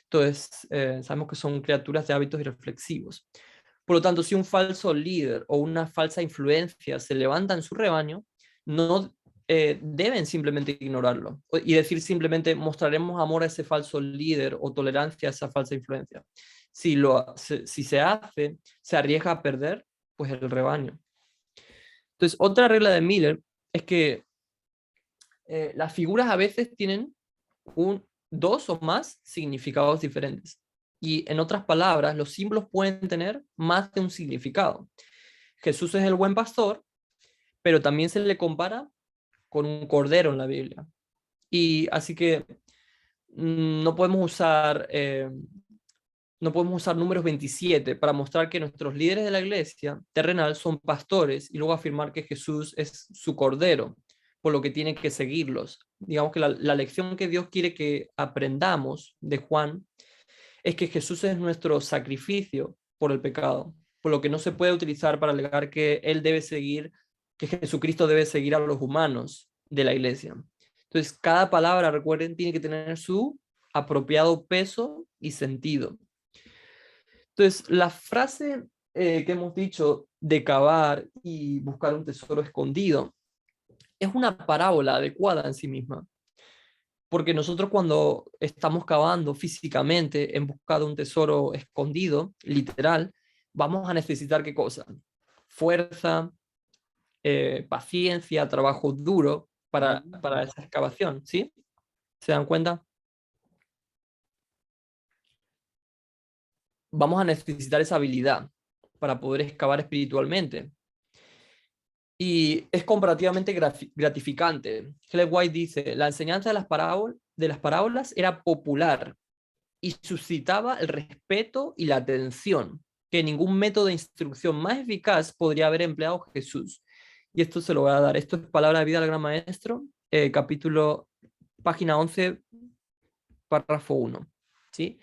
Entonces, sabemos que son criaturas de hábitos irreflexivos. Por lo tanto, si un falso líder o una falsa influencia se levanta en su rebaño, no deben simplemente ignorarlo y decir simplemente mostraremos amor a ese falso líder o tolerancia a esa falsa influencia. Si se hace, se arriesga a perder pues el rebaño. Entonces, otra regla de Miller es que las figuras a veces tienen dos o más significados diferentes. Y en otras palabras, los símbolos pueden tener más de un significado. Jesús es el buen pastor, pero también se le compara con un cordero en la Biblia. Y así que no podemos usar números 27 para mostrar que nuestros líderes de la iglesia terrenal son pastores y luego afirmar que Jesús es su cordero, por lo que tienen que seguirlos. Digamos que la lección que Dios quiere que aprendamos de Juan es que Jesús es nuestro sacrificio por el pecado, por lo que no se puede utilizar para alegar que Él debe seguir, que Jesucristo debe seguir a los humanos de la iglesia. Entonces, cada palabra, recuerden, tiene que tener su apropiado peso y sentido. Entonces, la frase que hemos dicho de cavar y buscar un tesoro escondido es una parábola adecuada en sí misma. Porque nosotros cuando estamos cavando físicamente en busca de un tesoro escondido, literal, vamos a necesitar ¿qué cosa? Fuerza, paciencia, trabajo duro para esa excavación, ¿sí? ¿Se dan cuenta? Vamos a necesitar esa habilidad para poder excavar espiritualmente. Y es comparativamente gratificante. Helen White dice, la enseñanza de las parábolas era popular y suscitaba el respeto y la atención, que ningún método de instrucción más eficaz podría haber empleado Jesús. Y esto se lo voy a dar. Esto es Palabra de Vida del Gran Maestro, página 11, párrafo 1. ¿Sí?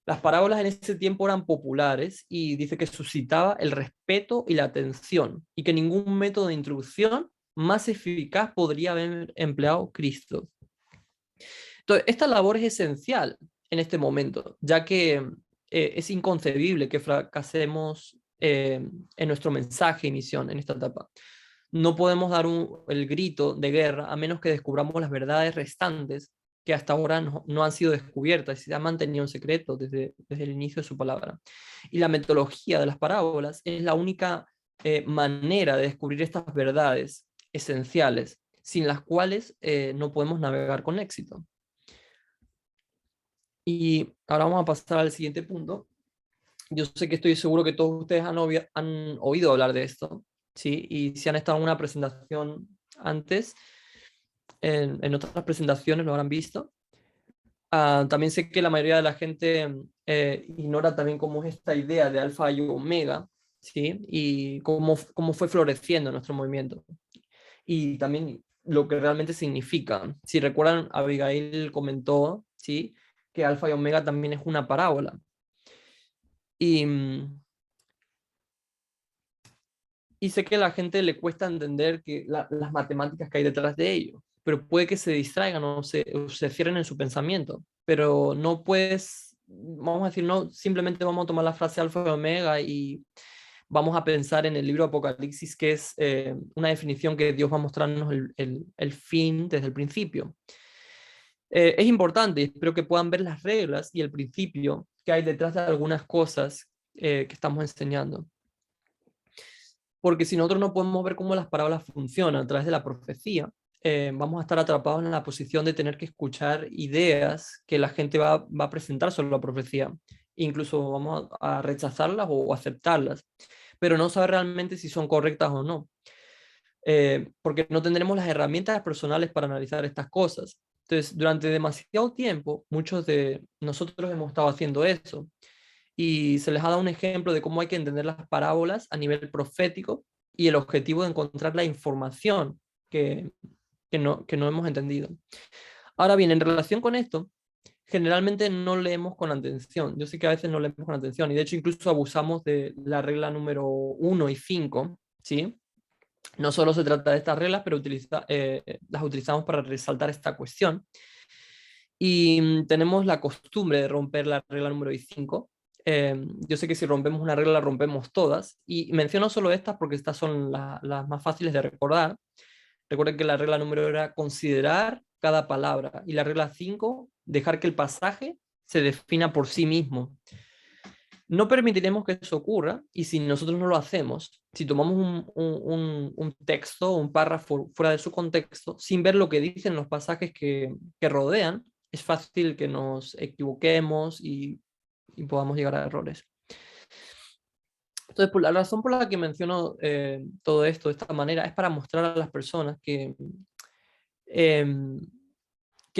Las parábolas en ese tiempo eran populares y dice que suscitaba el respeto y la atención y que ningún método de instrucción más eficaz podría haber empleado Cristo. Entonces, esta labor es esencial en este momento, ya que es inconcebible que fracasemos en nuestro mensaje y misión en esta etapa. No podemos dar el grito de guerra a menos que descubramos las verdades restantes que hasta ahora no han sido descubiertas y se han mantenido en secreto desde el inicio de su palabra. Y la metodología de las parábolas es la única manera de descubrir estas verdades esenciales, sin las cuales no podemos navegar con éxito. Y ahora vamos a pasar al siguiente punto. Yo sé que estoy seguro que todos ustedes han oído hablar de esto, ¿sí? Y si han estado en una presentación antes, en otras presentaciones lo habrán visto. También sé que la mayoría de la gente ignora también cómo es esta idea de alfa y omega, ¿sí? Y cómo fue floreciendo nuestro movimiento. Y también lo que realmente significa. Si recuerdan, Abigail comentó, ¿sí? Que alfa y omega también es una parábola. Y, y sé que a la gente le cuesta entender que las matemáticas que hay detrás de ello, pero puede que se distraigan o se cierren en su pensamiento, pero no puedes, vamos a decir, no, simplemente vamos a tomar la frase alfa y omega y vamos a pensar en el libro Apocalipsis, que es una definición que Dios va a mostrarnos el fin desde el principio. Es importante, espero que puedan ver las reglas y el principio que hay detrás de algunas cosas que estamos enseñando. Porque si nosotros no podemos ver cómo las parábolas funcionan a través de la profecía, vamos a estar atrapados en la posición de tener que escuchar ideas que la gente va a presentar sobre la profecía. Incluso vamos a rechazarlas o aceptarlas, pero no saber realmente si son correctas o no. Porque no tendremos las herramientas personales para analizar estas cosas. Entonces, durante demasiado tiempo, muchos de nosotros hemos estado haciendo eso y se les ha dado un ejemplo de cómo hay que entender las parábolas a nivel profético y el objetivo de encontrar la información que no hemos entendido. Ahora bien, en relación con esto, generalmente no leemos con atención. Yo sé que a veces no leemos con atención y de hecho incluso abusamos de la regla número 1 y 5, ¿sí? No solo se trata de estas reglas, pero las utilizamos para resaltar esta cuestión. Y tenemos la costumbre de romper la regla número 5. Yo sé que si rompemos una regla, rompemos todas. Y menciono solo estas porque estas son las más fáciles de recordar. Recuerden que la regla número era considerar cada palabra. Y la regla 5, dejar que el pasaje se defina por sí mismo. No permitiremos que eso ocurra y si nosotros no lo hacemos, si tomamos un texto, un párrafo fuera de su contexto, sin ver lo que dicen los pasajes que rodean, es fácil que nos equivoquemos y podamos llegar a errores. Entonces, la razón por la que menciono todo esto de esta manera es para mostrar a las personas que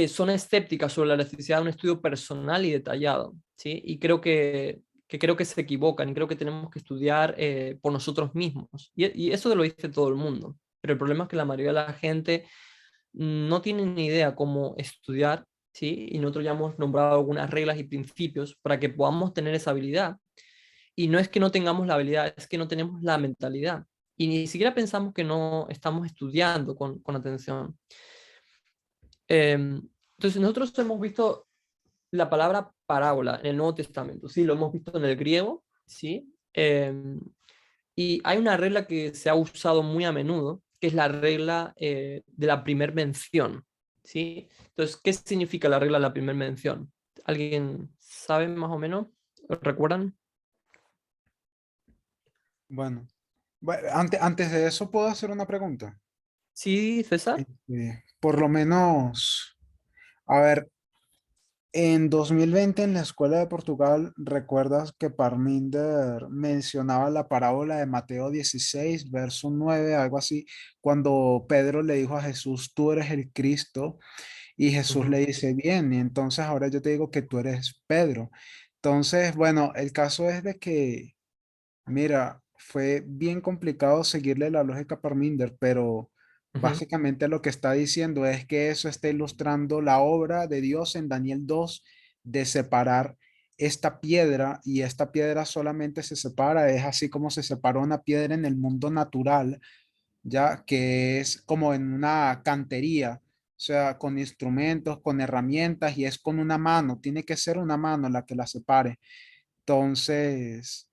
son escépticas sobre la necesidad de un estudio personal y detallado, ¿sí? Y creo que se equivocan y creo que tenemos que estudiar por nosotros mismos. Y eso lo dice todo el mundo. Pero el problema es que la mayoría de la gente no tiene ni idea cómo estudiar, ¿sí? Y nosotros ya hemos nombrado algunas reglas y principios para que podamos tener esa habilidad. Y no es que no tengamos la habilidad, es que no tenemos la mentalidad. Y ni siquiera pensamos que no estamos estudiando con atención. Entonces, nosotros hemos visto la palabra parábola en el Nuevo Testamento, sí, lo hemos visto en el griego, sí, y hay una regla que se ha usado muy a menudo, que es la regla de la primer mención, sí. Entonces, ¿qué significa la regla de la primer mención? ¿Alguien sabe más o menos? ¿Lo recuerdan? Bueno, antes de eso, ¿puedo hacer una pregunta? Sí, César. Por lo menos, a ver, en 2020 en la Escuela de Portugal, ¿recuerdas que Parminder mencionaba la parábola de Mateo 16, verso 9, algo así, cuando Pedro le dijo a Jesús, tú eres el Cristo, y Jesús Ujú. le dice, bien, y entonces ahora yo te digo que tú eres Pedro. Entonces, bueno, el caso es de que, mira, fue bien complicado seguirle la lógica a Parminder, pero Ujú. básicamente lo que está diciendo es que eso está ilustrando la obra de Dios en Daniel 2 de separar esta piedra y esta piedra solamente se separa, es así como se separa una piedra en el mundo natural, ya que es como en una cantería, o sea, con instrumentos, con herramientas y es con una mano, tiene que ser una mano la que la separe. Entonces,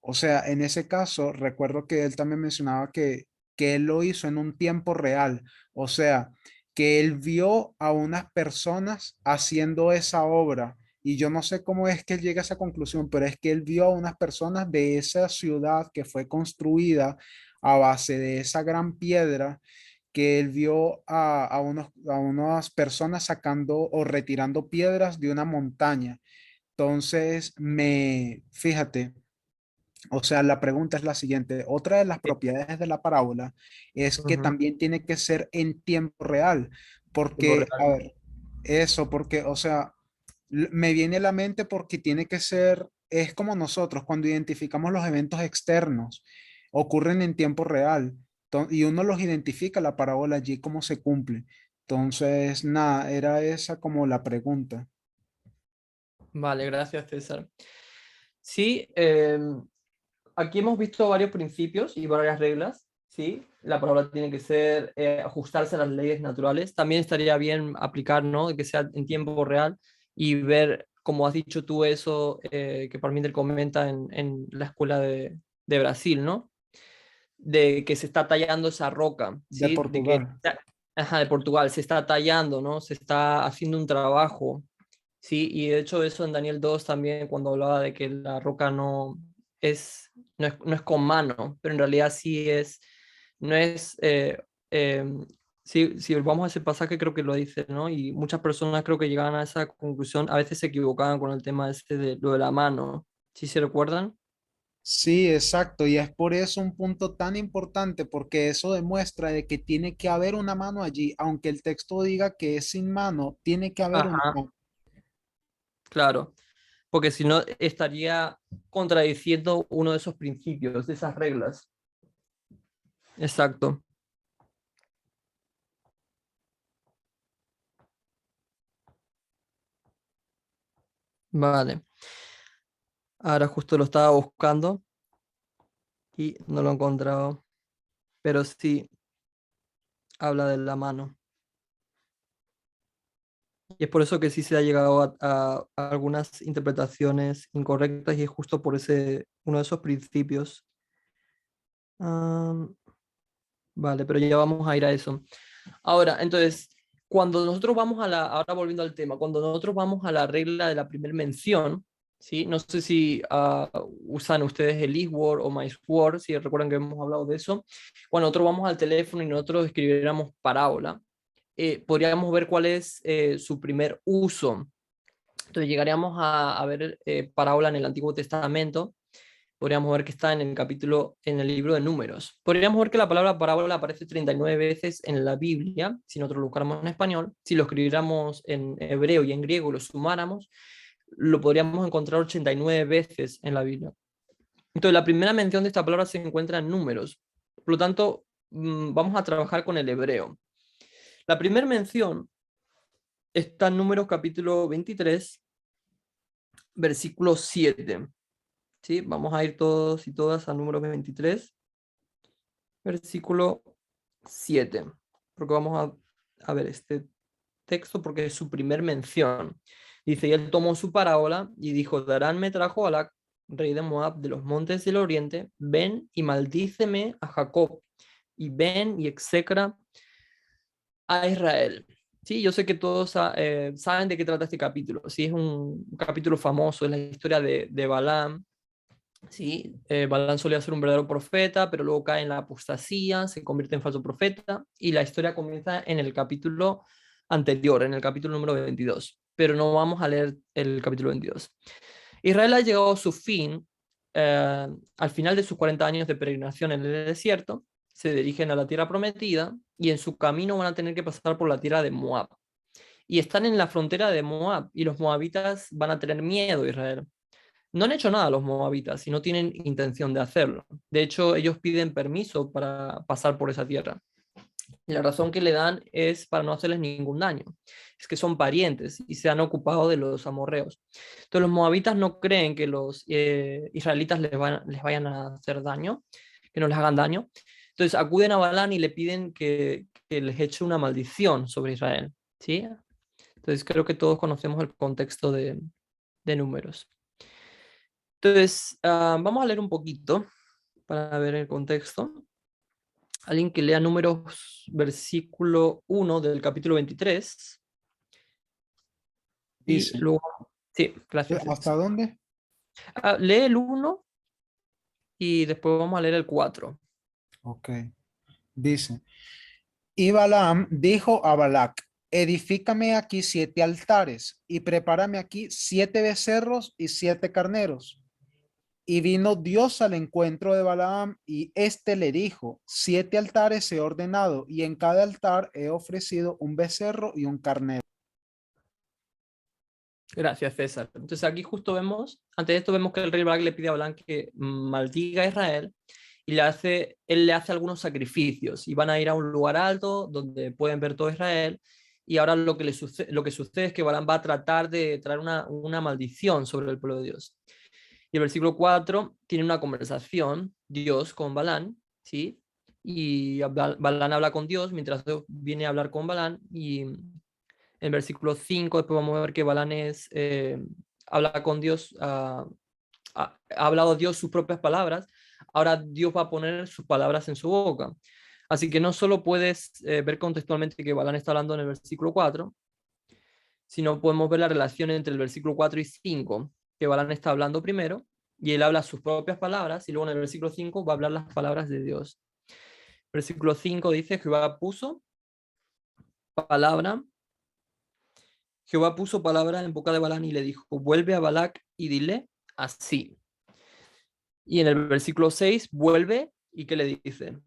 o sea, en ese caso, recuerdo que él también mencionaba que él lo hizo en un tiempo real, o sea, que él vio a unas personas haciendo esa obra Y yo no sé cómo es que él llega a esa conclusión, pero es que él vio a unas personas de esa ciudad que fue construida a base de esa gran piedra, que él vio a unas personas sacando o retirando piedras de una montaña. Entonces, fíjate, o sea, la pregunta es la siguiente. Otra de las Sí. propiedades de la parábola es que Ujú. también tiene que ser en tiempo real, Tiempo porque, a real. ver, eso, porque, o sea, me viene a la mente porque tiene que ser, es como nosotros, cuando identificamos los eventos externos, ocurren en tiempo real, y uno los identifica la parábola allí, cómo se cumple. Entonces, nada, era esa como la pregunta. Vale, gracias, César. Sí, aquí hemos visto varios principios y varias reglas, ¿sí? La palabra tiene que ser, ajustarse a las leyes naturales. También estaría bien aplicar, ¿no? Que sea en tiempo real y ver, como has dicho tú, eso que Parminder comenta en la escuela de Brasil, ¿no? De que se está tallando esa roca, De ¿sí? De que, Portugal. ajá, de Portugal, se está tallando, ¿no? Se está haciendo un trabajo, ¿sí? Y de hecho eso en Daniel 2 también, cuando hablaba de que la roca no es con mano, pero en realidad sí es, no es, eh, si vamos a ese pasaje creo que lo dice, ¿no? Y muchas personas creo que llegaban a esa conclusión, a veces se equivocaban con el tema este de lo de la mano, ¿sí se recuerdan? Sí, exacto, y es por eso un punto tan importante, porque eso demuestra de que tiene que haber una mano allí, aunque el texto diga que es sin mano, tiene que haber una Ajá, mano. claro, porque si no estaría contradiciendo uno de esos principios, de esas reglas. Exacto. Vale. Ahora justo lo estaba buscando y no lo he encontrado, pero sí habla de la mano. Y es por eso que sí se ha llegado a algunas interpretaciones incorrectas y es justo por uno de esos principios. Am, vale, pero ya vamos a ir a eso. Ahora, entonces, cuando nosotros vamos ahora volviendo al tema, cuando nosotros vamos a la regla de la primera mención, ¿sí? No sé si usan ustedes el eWord o MySword, si recuerdan que hemos hablado de eso. Cuando nosotros vamos al teléfono y nosotros escribiéramos parábola, podríamos ver cuál es su primer uso. Entonces llegaríamos a ver parábola en el Antiguo Testamento, podríamos ver que está en el libro de Números. Podríamos ver que la palabra parábola aparece 39 veces en la Biblia, si nosotros lo buscáramos en español. Si lo escribiéramos en hebreo y en griego, lo sumáramos, lo podríamos encontrar 89 veces en la Biblia. Entonces, la primera mención de esta palabra se encuentra en Números. Por lo tanto, vamos a trabajar con el hebreo. La primera mención está en Números capítulo 23, versículo 7. ¿Sí? Vamos a ir todos y todas a Números 23, versículo 7, porque vamos a ver este texto porque es su primer mención. Dice, y él tomó su parábola y dijo, Darán me trajo a Balac, rey de Moab, de los montes del oriente, ven y maldíceme a Jacob, y ven y execra a Israel. Sí, yo sé que todos saben de qué trata este capítulo. Sí, es un capítulo famoso, es la historia de Balaam. Sí, Balaam solía ser un verdadero profeta, pero luego cae en la apostasía, se convierte en falso profeta y la historia comienza en el capítulo anterior, en el capítulo número 22, pero no vamos a leer el capítulo 22. Israel ha llegado a su fin al final de sus 40 años de peregrinación en el desierto, se dirigen a la tierra prometida y en su camino van a tener que pasar por la tierra de Moab. Y están en la frontera de Moab y los moabitas van a tener miedo a Israel. No han hecho nada los moabitas y no tienen intención de hacerlo. De hecho, ellos piden permiso para pasar por esa tierra. Y la razón que le dan es para no hacerles ningún daño. Es que son parientes y se han ocupado de los amorreos. Entonces los moabitas no creen que los israelitas les vayan a hacer daño, que no les hagan daño. Entonces acuden a Balán y le piden que les eche una maldición sobre Israel. ¿Sí? Entonces creo que todos conocemos el contexto de Números. Entonces, vamos a leer un poquito para ver el contexto. Alguien que lea Números, versículo 1 del capítulo 23. Y Dice, luego, Sí, gracias. ¿Hasta dónde? Lee el 1 y después vamos a leer el 4. Ok. Dice, y Balaam dijo a Balac, edifícame aquí 7 altares y prepárame aquí 7 becerros y 7 carneros. Y vino Dios al encuentro de Balaam y éste le dijo, 7 altares he ordenado y en cada altar he ofrecido un becerro y un carnero. Gracias, César. Entonces aquí justo vemos, antes de esto vemos que el rey Balak le pide a Balaam que maldiga a Israel y él le hace algunos sacrificios y van a ir a un lugar alto donde pueden ver todo Israel y ahora lo que sucede es que Balaam va a tratar de traer una maldición sobre el pueblo de Dios. Y el versículo 4 tiene una conversación, Dios con Balaam, ¿sí? Y Balaam habla con Dios mientras Dios viene a hablar con Balaam y en el versículo 5 después vamos a ver que Balaam habla con Dios, ha hablado Dios sus propias palabras, ahora Dios va a poner sus palabras en su boca. Así que no solo puedes ver contextualmente que Balaam está hablando en el versículo 4, sino podemos ver la relación entre el versículo 4 y 5, que Balaam está hablando primero, y él habla sus propias palabras, y luego en el versículo 5 va a hablar las palabras de Dios. Versículo 5 dice, Jehová puso palabra en boca de Balaam y le dijo, vuelve a Balac y dile así. Y en el versículo 6 vuelve y ¿qué le dice?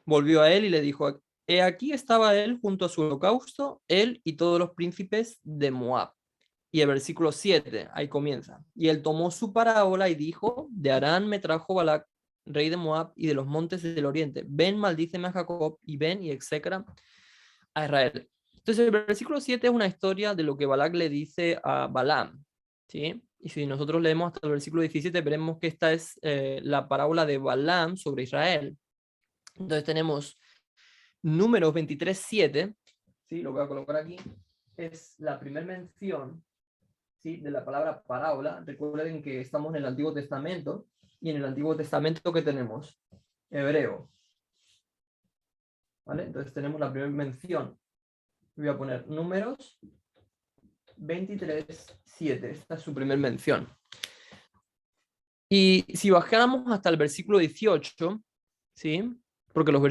Volvió a él y le dijo, he aquí estaba él junto a su holocausto, él y todos los príncipes de Moab. Y el versículo 7, ahí comienza. Y él tomó su parábola y dijo, de Harán me trajo Balac, rey de Moab, y de los montes del oriente. Ven, maldíceme a Jacob, y ven y etcétera a Israel. Entonces el versículo 7 es una historia de lo que Balac le dice a Balaam, ¿sí? Y si nosotros leemos hasta el versículo 17, veremos que esta es la parábola de Balaam sobre Israel. Entonces tenemos Números 23:7, ¿sí? Lo voy a colocar aquí, es la primera mención, ¿sí? De la palabra parábola. Recuerden que estamos en el Antiguo Testamento, y en el Antiguo Testamento, ¿qué tenemos? Hebreo. ¿Vale? Entonces tenemos la primera mención. Voy a poner Números 23:7. Esta es su primera mención. Y si bajáramos hasta el versículo 18, ¿sí? Porque los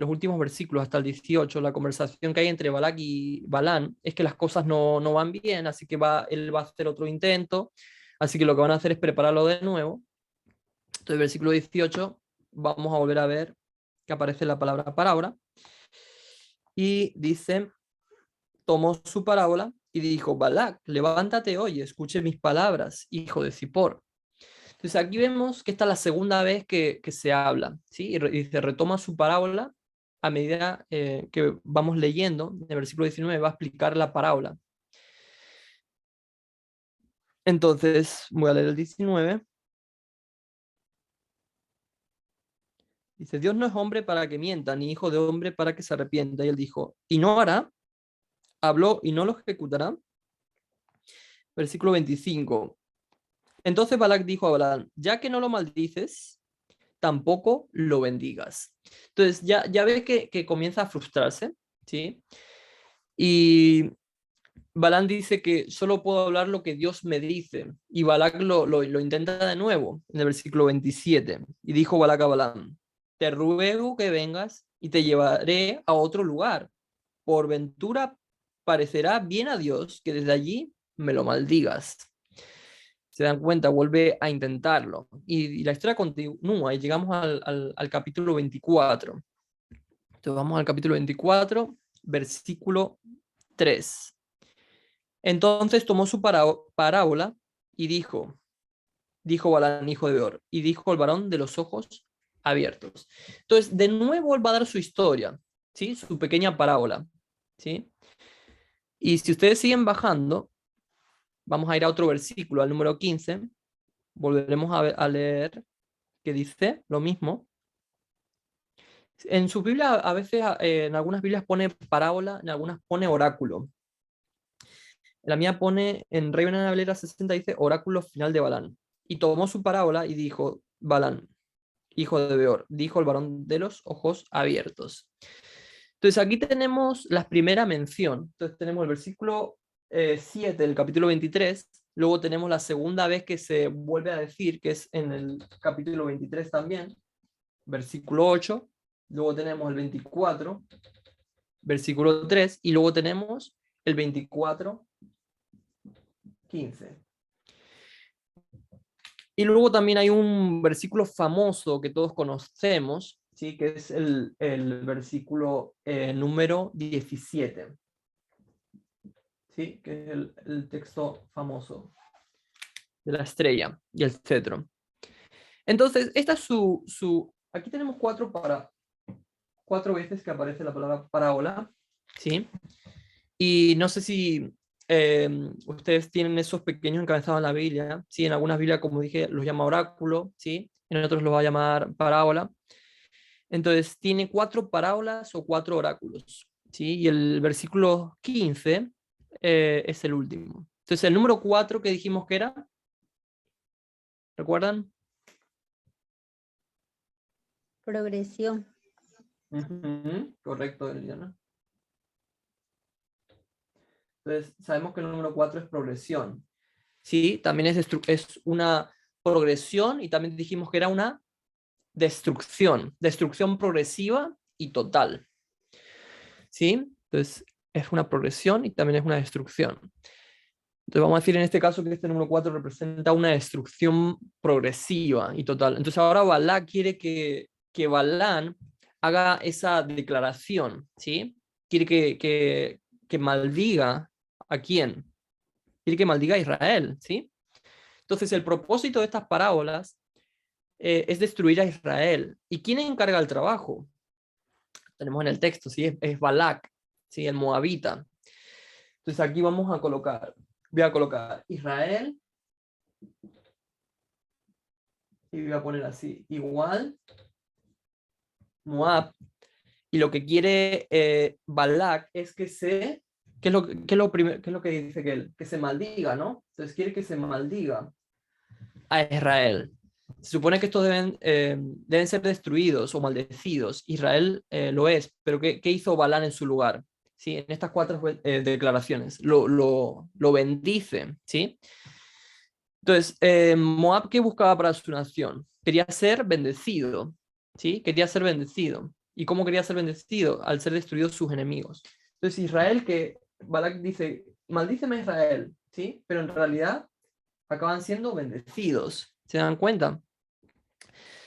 últimos versículos hasta el 18, la conversación que hay entre Balac y Balaam es que las cosas no van bien, así que él va a hacer otro intento, así que lo que van a hacer es prepararlo de nuevo. Entonces, versículo 18, vamos a volver a ver que aparece la palabra parábola, y dice, tomó su parábola y dijo, Balac, levántate hoy, escuche mis palabras, hijo de Zippor. Entonces aquí vemos que esta es la segunda vez que se habla, ¿sí? Y se retoma su parábola a medida que vamos leyendo. En el versículo 19 va a explicar la parábola. Entonces, voy a leer el 19. Dice, Dios no es hombre para que mienta, ni hijo de hombre para que se arrepienta. Y él dijo, y no hará, habló y no lo ejecutará. Versículo 25. Entonces Balac dijo a Balaam, ya que no lo maldices, tampoco lo bendigas. Entonces ya ves que comienza a frustrarse, ¿sí? Y Balaam dice que solo puedo hablar lo que Dios me dice. Y Balac lo intenta de nuevo en el versículo 27. Y dijo Balac a Balaam, te ruego que vengas y te llevaré a otro lugar. Por ventura parecerá bien a Dios que desde allí me lo maldigas. Se dan cuenta, vuelve a intentarlo. Y la historia continúa y llegamos al capítulo 24. Entonces vamos al capítulo 24, versículo 3. Entonces tomó su parábola y dijo Balaam, hijo de Beor, y dijo el varón de los ojos abiertos. Entonces, de nuevo él va a dar su historia, ¿sí? Su pequeña parábola, ¿sí? Y si ustedes siguen bajando, vamos a ir a otro versículo, al número 15, volveremos a leer que dice lo mismo. En su Biblia, a veces, en algunas Biblias pone parábola, en algunas pone oráculo. La mía pone, en Reina Valera 60, dice oráculo final de Balaam. Y tomó su parábola y dijo, Balaam, hijo de Beor, dijo el varón de los ojos abiertos. Entonces aquí tenemos la primera mención. Entonces tenemos el versículo 7 del capítulo 23, luego tenemos la segunda vez que se vuelve a decir, que es en el capítulo 23 también, versículo 8, luego tenemos el 24, versículo 3, y luego tenemos el 24, 15. Y luego también hay un versículo famoso que todos conocemos, ¿sí? Que es el versículo número 17, ¿sí? Que es el texto famoso de la estrella y el cetro. Entonces, esta es aquí tenemos cuatro veces que aparece la palabra parábola, ¿sí? Y no sé si ustedes tienen esos pequeños encabezados en la Biblia, ¿sí? En algunas Biblias, como dije, los llama oráculo, ¿sí? En otros los va a llamar parábola. Entonces, tiene 4 parábolas o 4 oráculos, ¿sí? Y el versículo 15 es el último. Entonces, el número 4 que dijimos que era, ¿recuerdan? Progresión. Correcto, Eliana. Entonces, sabemos que el número 4 es progresión. Sí, también es una progresión y también dijimos que era una destrucción progresiva y total. ¿Sí? Entonces, es una progresión y también es una destrucción. Entonces, vamos a decir en este caso que este número 4 representa una destrucción progresiva y total. Entonces, ahora Balak quiere que Balán haga esa declaración, ¿sí? Quiere que maldiga ¿a quién? Quiere que maldiga a Israel, ¿sí? Entonces, el propósito de estas parábolas es destruir a Israel. ¿Y quién encarga el trabajo? Tenemos en el texto, ¿sí? Es Balak, ¿sí? El moabita. Entonces, aquí voy a colocar Israel, y voy a poner así, igual Moab, y lo que quiere Balak es que ¿qué es lo que dice que se maldiga, ¿no? Entonces quiere que se maldiga a Israel. Se supone que estos deben ser destruidos o maldecidos. Israel lo es, pero ¿qué hizo Balán en su lugar? ¿Sí? En estas 4 declaraciones lo bendice, ¿sí? Entonces, Moab, ¿qué buscaba para su nación? Quería ser bendecido, ¿sí? Quería ser bendecido. ¿Y cómo quería ser bendecido? Al ser destruidos sus enemigos. Entonces, Israel, que Balak dice, maldíceme a Israel, ¿sí? Pero en realidad acaban siendo bendecidos. ¿Se dan cuenta?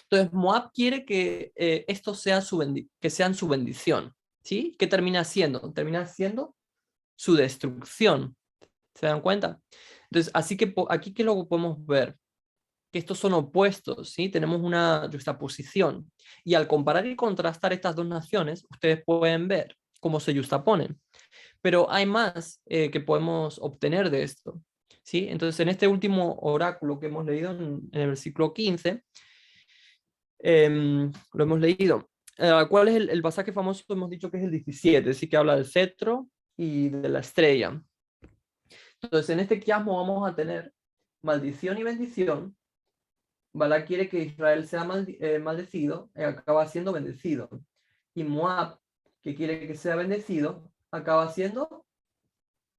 Entonces, Moab quiere que estos sean su bendición, ¿sí? ¿Qué termina siendo? Termina siendo su destrucción. ¿Se dan cuenta? Entonces, así que aquí que lo podemos ver, que estos son opuestos, ¿sí? Tenemos una juxtaposición. Y al comparar y contrastar estas dos naciones, ustedes pueden ver cómo se juxtaponen. Pero hay más que podemos obtener de esto, ¿sí? Entonces, en este último oráculo que hemos leído en el versículo 15, lo hemos leído. ¿Cuál es el pasaje famoso? Hemos dicho que es el 17, sí, que habla del cetro y de la estrella. Entonces, en este quiasmo vamos a tener maldición y bendición. Balak quiere que Israel sea maldecido, acaba siendo bendecido. Y Moab, que quiere que sea bendecido, acaba siendo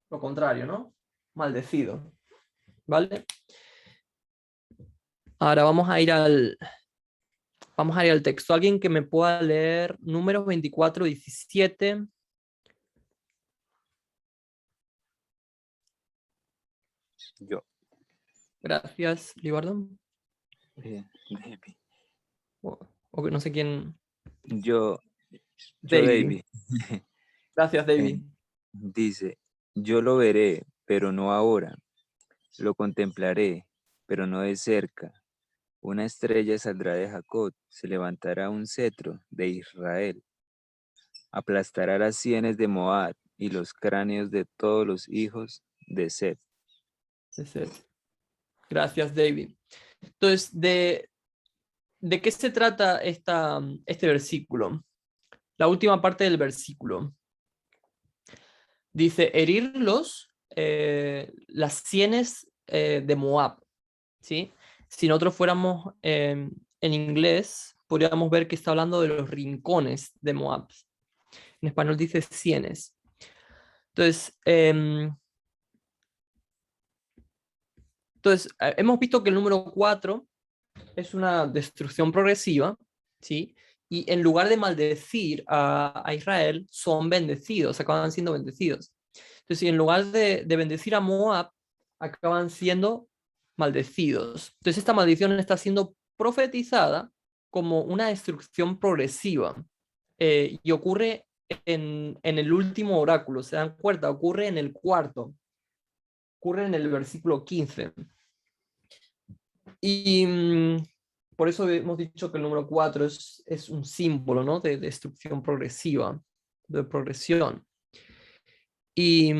lo contrario, ¿no? Maldecido. ¿Vale? Ahora vamos a ir al texto. ¿Alguien que me pueda leer Números 24, 17? Yo. Gracias, Libardo. David. O que no sé quién. Yo, David. David. Gracias, David. Dice, yo lo veré, pero no ahora. Lo contemplaré, pero no de cerca. Una estrella saldrá de Jacob, se levantará un cetro de Israel. Aplastará las sienes de Moab y los cráneos de todos los hijos de Set. Gracias, David. Entonces, ¿de qué se trata este versículo? La última parte del versículo. Dice, herirlos las sienes de Moab. ¿Sí? Si nosotros fuéramos en inglés, podríamos ver que está hablando de los rincones de Moab. En español dice cienes. Entonces, hemos visto que el número 4 es una destrucción progresiva, ¿sí? Y en lugar de maldecir a Israel, son bendecidos, acaban siendo bendecidos. Entonces, en lugar de bendecir a Moab, acaban siendo maldecidos. Entonces, esta maldición está siendo profetizada como una destrucción progresiva. Y ocurre en el último oráculo, ¿se dan cuenta? Ocurre en el cuarto. Ocurre en el versículo 15. Y por eso hemos dicho que el número 4 es un símbolo, ¿no? De destrucción progresiva, de progresión. Y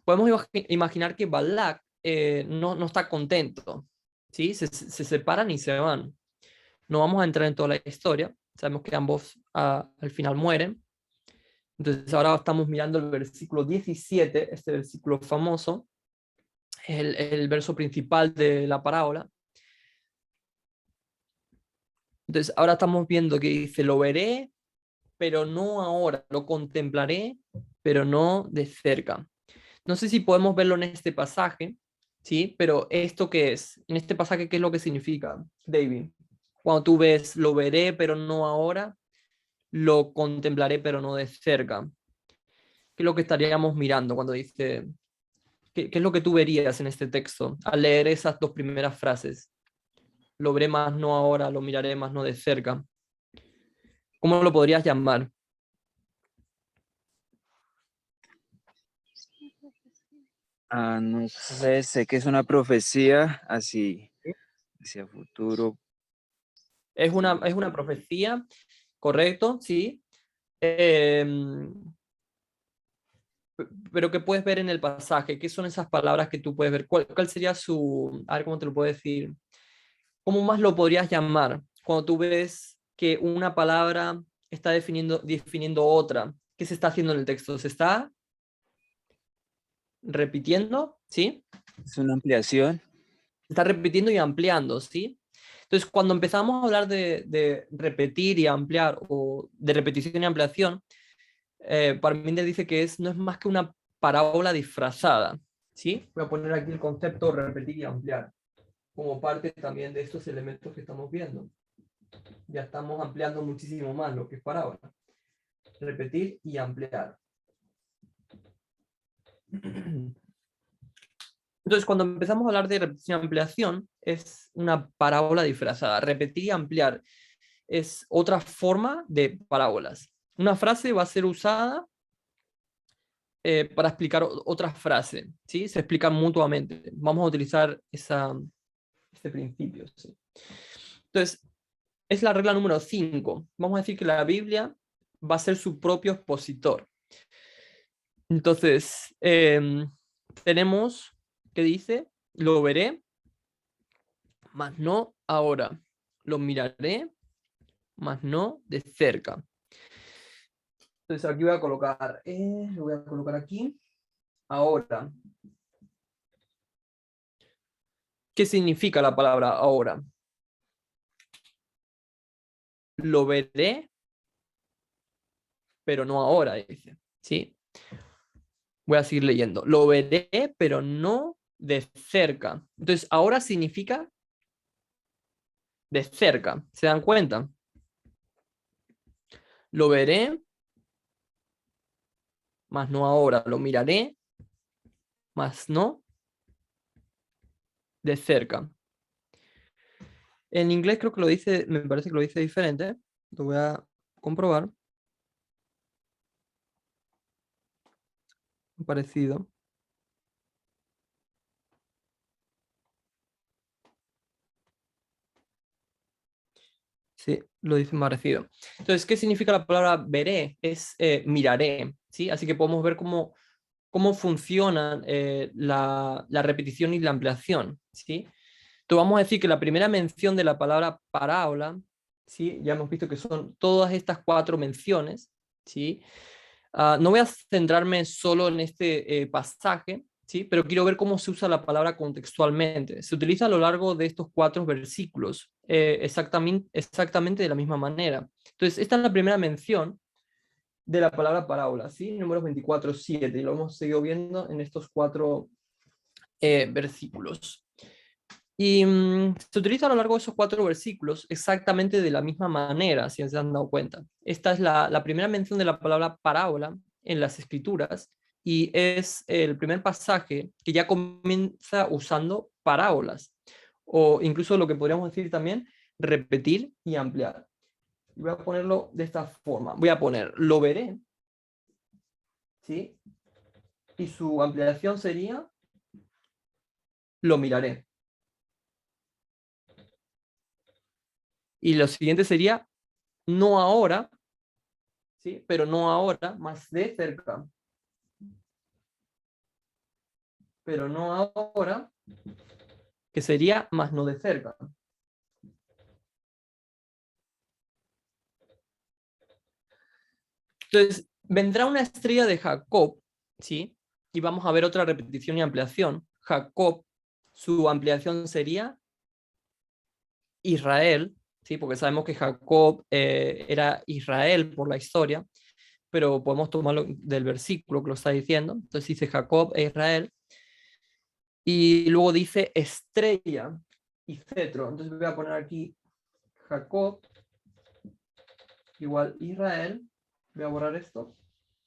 podemos imaginar que Balak no está contento, ¿sí? Se separan y se van. No vamos a entrar en toda la historia, sabemos que ambos al final mueren. Entonces ahora estamos mirando el versículo 17, este versículo famoso, el verso principal de la parábola. Entonces ahora estamos viendo que dice, lo veré, pero no ahora, lo contemplaré, pero no de cerca. No sé si podemos verlo en este pasaje, ¿sí? Pero ¿esto qué es? En este pasaje, ¿qué es lo que significa, David? Cuando tú ves, lo veré, pero no ahora, lo contemplaré, pero no de cerca. ¿Qué es lo que estaríamos mirando cuando dice, qué es lo que tú verías en este texto al leer esas dos primeras frases? Lo veré más no ahora, lo miraré más no de cerca. ¿Cómo lo podrías llamar? No sé que es una profecía así, hacia futuro. Es una profecía, correcto, sí. Pero ¿qué puedes ver en el pasaje? ¿Qué son esas palabras que tú puedes ver? ¿Cuál sería su, a ver cómo te lo puedo decir? ¿Cómo más lo podrías llamar cuando tú ves que una palabra está definiendo otra? ¿Qué se está haciendo en el texto? ¿Se está repitiendo? ¿Sí? Es una ampliación. Se está repitiendo y ampliando, ¿sí? Entonces, cuando empezamos a hablar de repetir y ampliar, o de repetición y ampliación, Parminder dice que no es más que una parábola disfrazada, ¿sí? Voy a poner aquí el concepto repetir y ampliar, como parte también de estos elementos que estamos viendo. Ya estamos ampliando muchísimo más lo que es parábola. Repetir y ampliar. Entonces, cuando empezamos a hablar de repetición y ampliación, es una parábola disfrazada. Repetir y ampliar es otra forma de parábolas. Una frase va a ser usada para explicar otra frase, ¿sí? Se explican mutuamente. Vamos a utilizar este principio, ¿sí? Entonces, es la regla número 5. Vamos a decir que la Biblia va a ser su propio expositor. Entonces, tenemos que dice, lo veré, mas no ahora. Lo miraré, mas no de cerca. Entonces aquí voy a colocar, lo voy a colocar aquí, ahora. ¿Qué significa la palabra ahora? Lo veré, pero no ahora, dice, ¿sí? Voy a seguir leyendo. Lo veré, pero no de cerca. Entonces, ahora significa de cerca. ¿Se dan cuenta? Lo veré, mas no ahora. Lo miraré, mas no de cerca. En inglés creo que lo dice, me parece que lo dice diferente. Lo voy a comprobar. Parecido. Sí, lo dice más parecido. Entonces, ¿qué significa la palabra veré? Es miraré, ¿sí? Así que podemos ver cómo funcionan la repetición y la ampliación, ¿sí? Entonces vamos a decir que la primera mención de la palabra parábola, ¿sí? Ya hemos visto que son todas estas 4 menciones, ¿sí? No voy a centrarme solo en este pasaje, ¿sí? Pero quiero ver cómo se usa la palabra contextualmente. Se utiliza a lo largo de estos 4 versículos, exactamente de la misma manera. Entonces, esta es la primera mención de la palabra parábola, ¿sí? Números 24, 7, y lo hemos seguido viendo en estos 4 versículos. Y se utiliza a lo largo de esos 4 versículos exactamente de la misma manera, si se han dado cuenta. Esta es la primera mención de la palabra parábola en las Escrituras, y es el primer pasaje que ya comienza usando parábolas, o incluso lo que podríamos decir también, repetir y ampliar. Voy a ponerlo de esta forma. Voy a poner, lo veré, ¿sí? Y su ampliación sería, lo miraré. Y lo siguiente sería, no ahora, ¿sí? Pero no ahora, más de cerca. Pero no ahora, que sería más no de cerca. Entonces, vendrá una estrella de Jacob, ¿sí? Y vamos a ver otra repetición y ampliación. Jacob, su ampliación sería Israel, ¿sí? Porque sabemos que Jacob era Israel por la historia, pero podemos tomarlo del versículo que lo está diciendo. Entonces dice Jacob e Israel, y luego dice estrella y cetro. Entonces voy a poner aquí Jacob igual Israel. Voy a borrar esto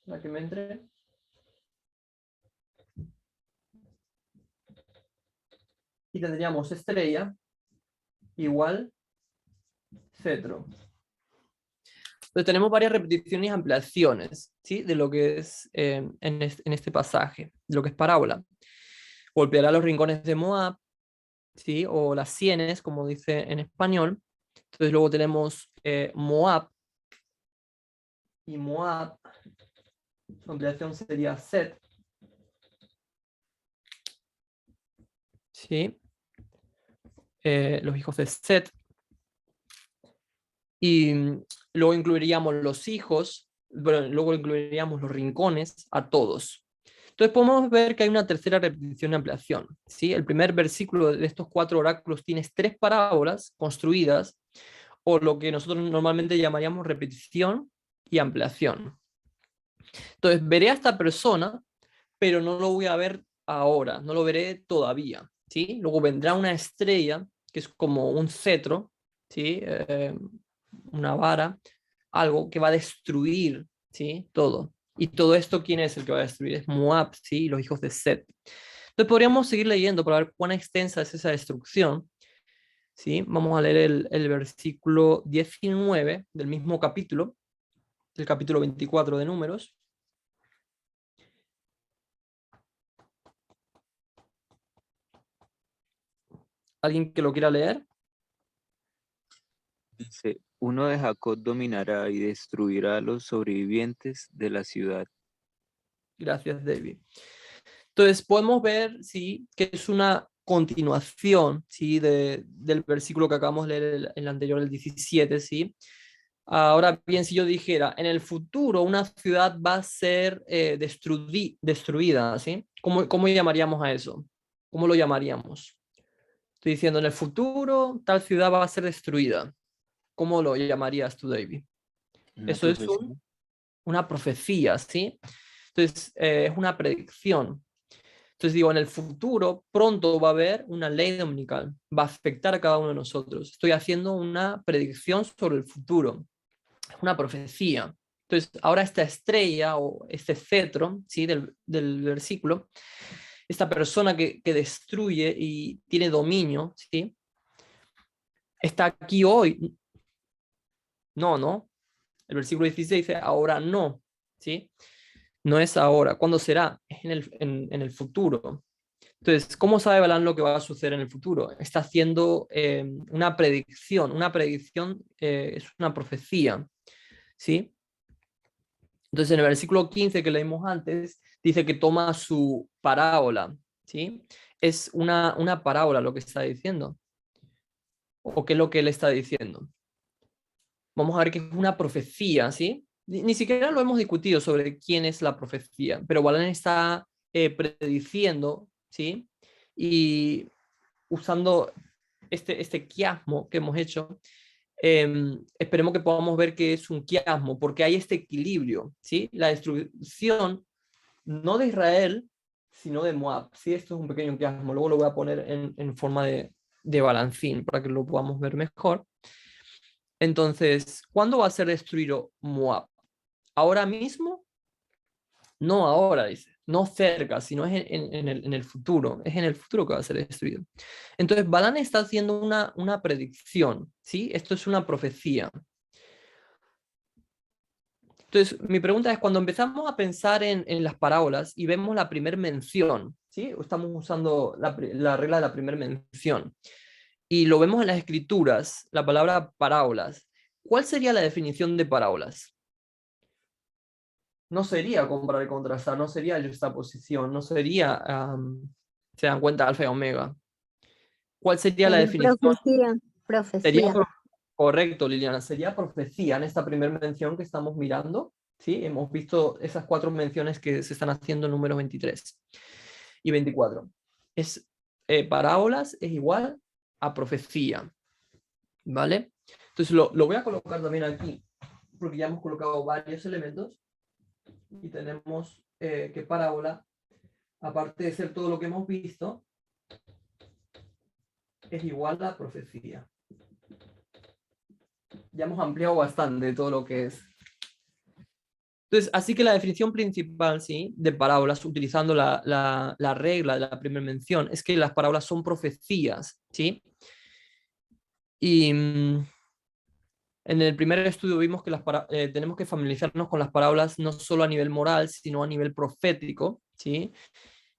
para que me entre. Y tendríamos estrella igual cetro. Entonces tenemos varias repeticiones y ampliaciones, ¿sí? De lo que es en este pasaje, de lo que es parábola. Golpeará los rincones de Moab, ¿sí? O las sienes, como dice en español. Entonces luego tenemos Moab, y Moab, su ampliación sería Set, ¿sí? Los hijos de Set. Y luego incluiríamos los hijos, bueno, luego incluiríamos los rincones a todos. Entonces podemos ver que hay una tercera repetición y ampliación, ¿sí? El primer versículo de estos 4 oráculos tiene 3 parábolas construidas, o lo que nosotros normalmente llamaríamos repetición y ampliación. Entonces veré a esta persona, pero no lo voy a ver ahora, no lo veré todavía, ¿sí? Luego vendrá una estrella, que es como un cetro, ¿sí? Una vara, algo que va a destruir, ¿sí? Todo. Y todo esto, ¿quién es el que va a destruir? Es Moab, ¿sí? Los hijos de Set. Entonces podríamos seguir leyendo para ver cuán extensa es esa destrucción, ¿sí? Vamos a leer el versículo 19 del mismo capítulo, el capítulo 24 de Números. ¿Alguien que lo quiera leer? Dice, uno de Jacob dominará y destruirá a los sobrevivientes de la ciudad. Gracias, David. Entonces podemos ver, sí, que es una continuación, sí, del versículo que acabamos de leer, el anterior, el 17, sí. Ahora bien, si yo dijera, en el futuro una ciudad va a ser destruida, ¿sí? ¿Cómo llamaríamos a eso? ¿Cómo lo llamaríamos? Estoy diciendo, en el futuro tal ciudad va a ser destruida. ¿Cómo lo llamarías tú, David? Una Eso es profecía. una profecía, ¿sí? Entonces, es una predicción. Entonces digo, en el futuro pronto va a haber una ley dominical, va a afectar a cada uno de nosotros. Estoy haciendo una predicción sobre el futuro, es una profecía. Entonces, ahora esta estrella o este cetro, ¿sí? del versículo, esta persona que destruye y tiene dominio, ¿sí? Está aquí hoy. No. El versículo 16 dice, ahora no, ¿sí? No es ahora. ¿Cuándo será? Es en el futuro. Entonces, ¿cómo sabe Balaam lo que va a suceder en el futuro? Está haciendo una predicción. Una predicción es una profecía, ¿sí? Entonces, en el versículo 15 que leímos antes, dice que toma su parábola, ¿sí? Es una parábola lo que está diciendo. ¿O qué es lo que él está diciendo? Vamos a ver que es una profecía, ¿sí? Ni siquiera lo hemos discutido sobre quién es la profecía, pero Balaam está prediciendo, ¿sí? Y usando este quiasmo que hemos hecho, esperemos que podamos ver que es un quiasmo, porque hay este equilibrio, ¿sí? La destrucción no de Israel, sino de Moab, ¿sí? Esto es un pequeño quiasmo, luego lo voy a poner en forma de balancín para que lo podamos ver mejor. Entonces, ¿cuándo va a ser destruido Moab? ¿Ahora mismo? No ahora, dice, no cerca, sino es en el futuro, es en el futuro que va a ser destruido. Entonces, Balán está haciendo una predicción, ¿sí? Esto es una profecía. Entonces, mi pregunta es, cuando empezamos a pensar en las parábolas y vemos la primera mención, ¿sí? Estamos usando la regla de la primera mención, y lo vemos en las escrituras, la palabra parábolas, ¿cuál sería la definición de parábolas? No sería comparar y contrastar, no sería justaposición, no sería, se dan cuenta, alfa y omega. ¿Cuál sería la definición? Profecía, Sería profecía. correcto, Liliana, sería profecía en esta primera mención que estamos mirando, ¿sí? Hemos visto esas 4 menciones que se están haciendo en números 23 y 24. Parábolas es igual a profecía, ¿vale? Entonces lo voy a colocar también aquí, porque ya hemos colocado varios elementos y tenemos que parábola, aparte de ser todo lo que hemos visto, es igual a profecía. Ya hemos ampliado bastante todo lo que es. Entonces, así que la definición principal, ¿sí?, de parábolas, utilizando la regla de la primera mención, es que las parábolas son profecías, ¿sí? Y en el primer estudio vimos que tenemos que familiarizarnos con las parábolas no solo a nivel moral, sino a nivel profético, ¿sí?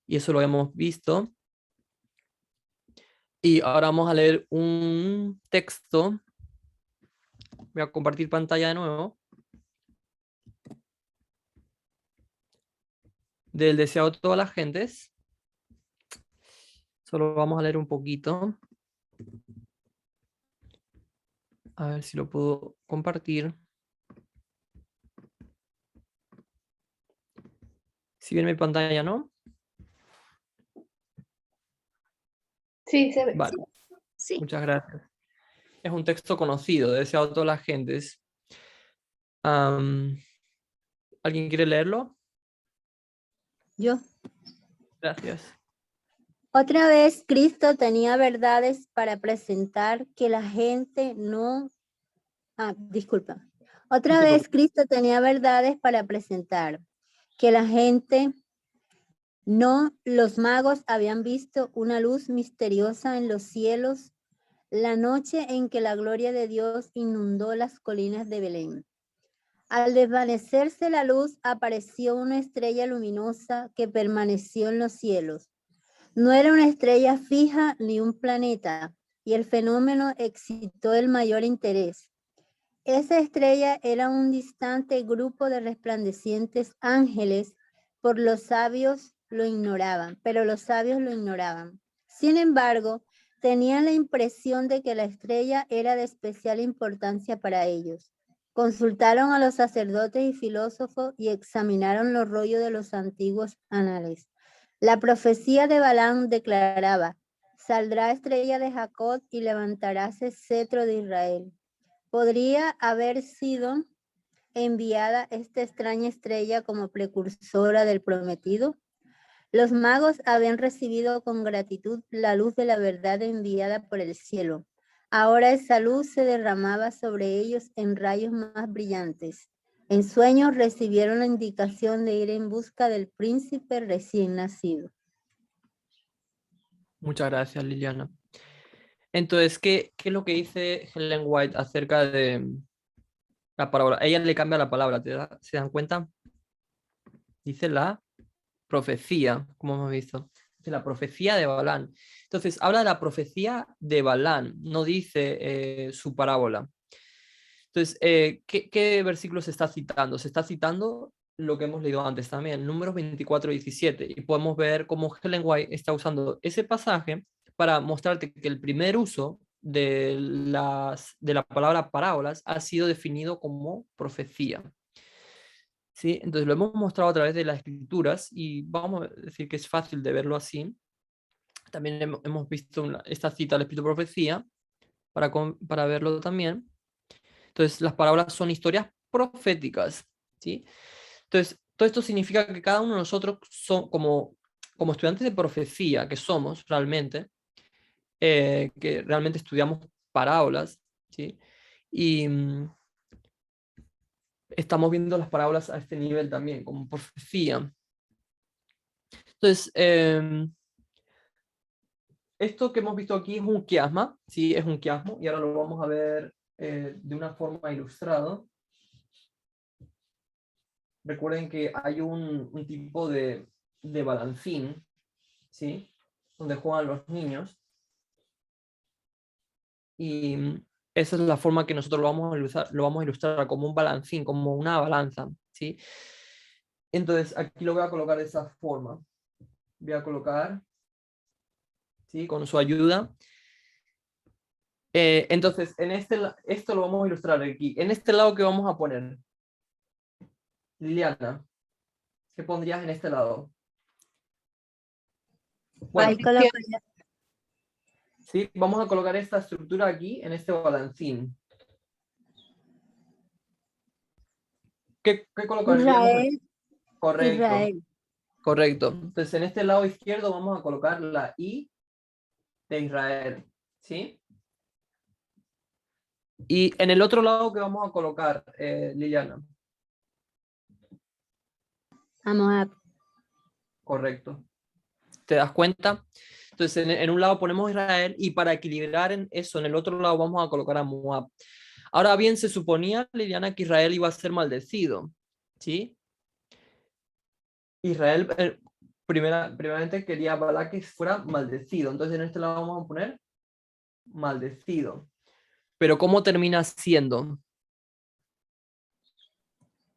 Y eso lo hemos visto. Y ahora vamos a leer un texto. Voy a compartir pantalla de nuevo. Del deseado de todas las gentes. Solo vamos a leer un poquito. A ver si lo puedo compartir. Si ven mi pantalla, ¿no? Sí, se ve. Vale, Sí. muchas gracias. Es un texto conocido, deseado de todas las gentes. ¿Alguien quiere leerlo? Yo. Gracias. Otra vez Cristo tenía verdades para presentar que la gente no... disculpa. Otra No te vez Cristo tenía verdades para presentar que la gente no, los magos habían visto una luz misteriosa en los cielos la noche en que la gloria de Dios inundó las colinas de Belén. Al desvanecerse la luz, apareció una estrella luminosa que permaneció en los cielos. No era una estrella fija ni un planeta, y el fenómeno excitó el mayor interés. Esa estrella era un distante grupo de resplandecientes ángeles, pero los sabios lo ignoraban. Sin embargo, tenían la impresión de que la estrella era de especial importancia para ellos. Consultaron a los sacerdotes y filósofos y examinaron los rollos de los antiguos anales. La profecía de Balaam declaraba: saldrá estrella de Jacob y levantaráse cetro de Israel. ¿Podría haber sido enviada esta extraña estrella como precursora del prometido? Los magos habían recibido con gratitud la luz de la verdad enviada por el cielo. Ahora esa luz se derramaba sobre ellos en rayos más brillantes. En sueños recibieron la indicación de ir en busca del príncipe recién nacido. Muchas gracias, Liliana. Entonces, ¿qué es lo que dice Ellen White acerca de la parábola? Ella le cambia la palabra, ¿se dan cuenta? Dice la profecía, como hemos visto. Dice la profecía de Balán. Entonces, habla de la profecía de Balán, no dice su parábola. Entonces, ¿qué versículo se está citando? Se está citando lo que hemos leído antes también, números 24 y 17, y podemos ver cómo Ellen White está usando ese pasaje para mostrarte que el primer uso de la palabra parábolas ha sido definido como profecía. ¿Sí? Entonces lo hemos mostrado a través de las escrituras y vamos a decir que es fácil de verlo así. También hemos visto esta cita del Espíritu de Profecía para verlo también. Entonces, las parábolas son historias proféticas, ¿sí? Entonces, todo esto significa que cada uno de nosotros son como estudiantes de profecía que somos realmente, que realmente estudiamos parábolas, ¿sí? Y estamos viendo las parábolas a este nivel también, como profecía. Entonces, esto que hemos visto aquí es un quiasma, ¿sí? Es un quiasmo, y ahora lo vamos a ver de una forma ilustrada. Recuerden que hay un tipo de balancín, ¿sí? Donde juegan los niños. Y esa es la forma que nosotros lo vamos a ilustrar como un balancín, como una balanza, ¿sí? Entonces, aquí lo voy a colocar de esa forma. Voy a colocar, ¿sí? Con su ayuda. Entonces, esto lo vamos a ilustrar aquí. En este lado, ¿qué vamos a poner? Liliana, ¿qué pondrías en este lado? Bueno, Ahí colocaría ¿sí? Vamos a colocar esta estructura aquí, en este balancín. ¿Qué colocaríamos? Israel, Correcto, Israel. correcto. Entonces, en este lado izquierdo vamos a colocar la I de Israel, ¿sí? Y en el otro lado, ¿qué vamos a colocar, Liliana? A Moab. Correcto. ¿Te das cuenta? Entonces, en un lado ponemos Israel y para equilibrar en eso, en el otro lado vamos a colocar a Moab. Ahora bien, se suponía, Liliana, que Israel iba a ser maldecido, ¿sí? Israel, primeramente quería Balak que fuera maldecido. Entonces, en este lado vamos a poner maldecido. Pero ¿cómo termina siendo?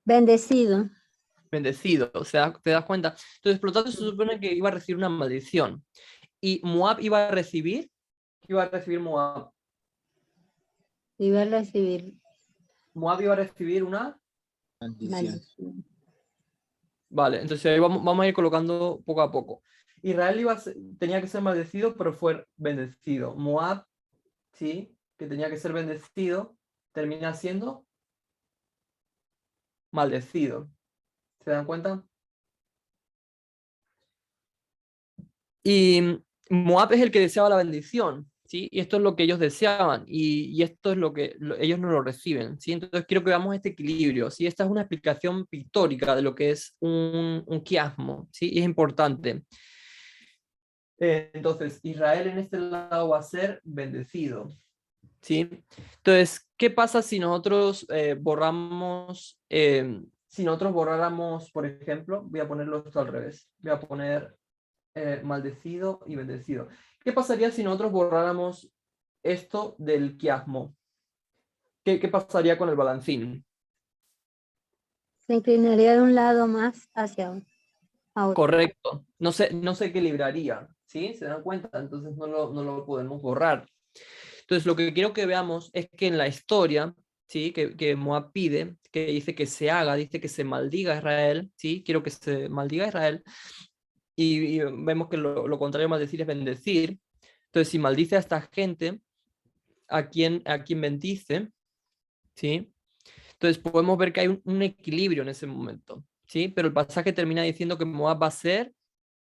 Bendecido. Bendecido, o sea, ¿te das cuenta? Entonces, por lo tanto, se supone que iba a recibir una maldición. Y Moab iba a recibir, ¿qué iba a recibir Moab? Iba a recibir Moab iba a recibir una... maldición. Vale, entonces ahí vamos a ir colocando poco a poco. Israel tenía que ser maldecido, pero fue bendecido. Moab, sí, que tenía que ser bendecido, termina siendo maldecido. ¿Se dan cuenta? Y Moab es el que deseaba la bendición, ¿sí? Y esto es lo que ellos deseaban, y esto es lo que ellos no lo reciben, ¿sí? Entonces quiero que veamos este equilibrio, ¿sí? Esta es una explicación pictórica de lo que es un quiasmo, ¿sí? Y es importante. Entonces, Israel en este lado va a ser bendecido, ¿sí? Entonces, ¿qué pasa si nosotros si nosotros borráramos, por ejemplo, voy a ponerlo esto al revés, voy a poner maldecido y bendecido. ¿Qué pasaría si nosotros borráramos esto del quiasmo? ¿Qué pasaría con el balancín? Se inclinaría de un lado más hacia a otro. Correcto. No se equilibraría, ¿sí? ¿Se dan cuenta? Entonces no lo podemos borrar. Entonces lo que quiero que veamos es que en la historia, ¿sí? Que Moab pide, que dice que se haga, dice que se maldiga a Israel, ¿sí? Quiero que se maldiga a Israel. Y vemos que lo contrario a maldecir es bendecir. Entonces, si maldice a esta gente, ¿a quién bendice? ¿Sí? Entonces podemos ver que hay un equilibrio en ese momento, ¿sí? Pero el pasaje termina diciendo que Moab va a ser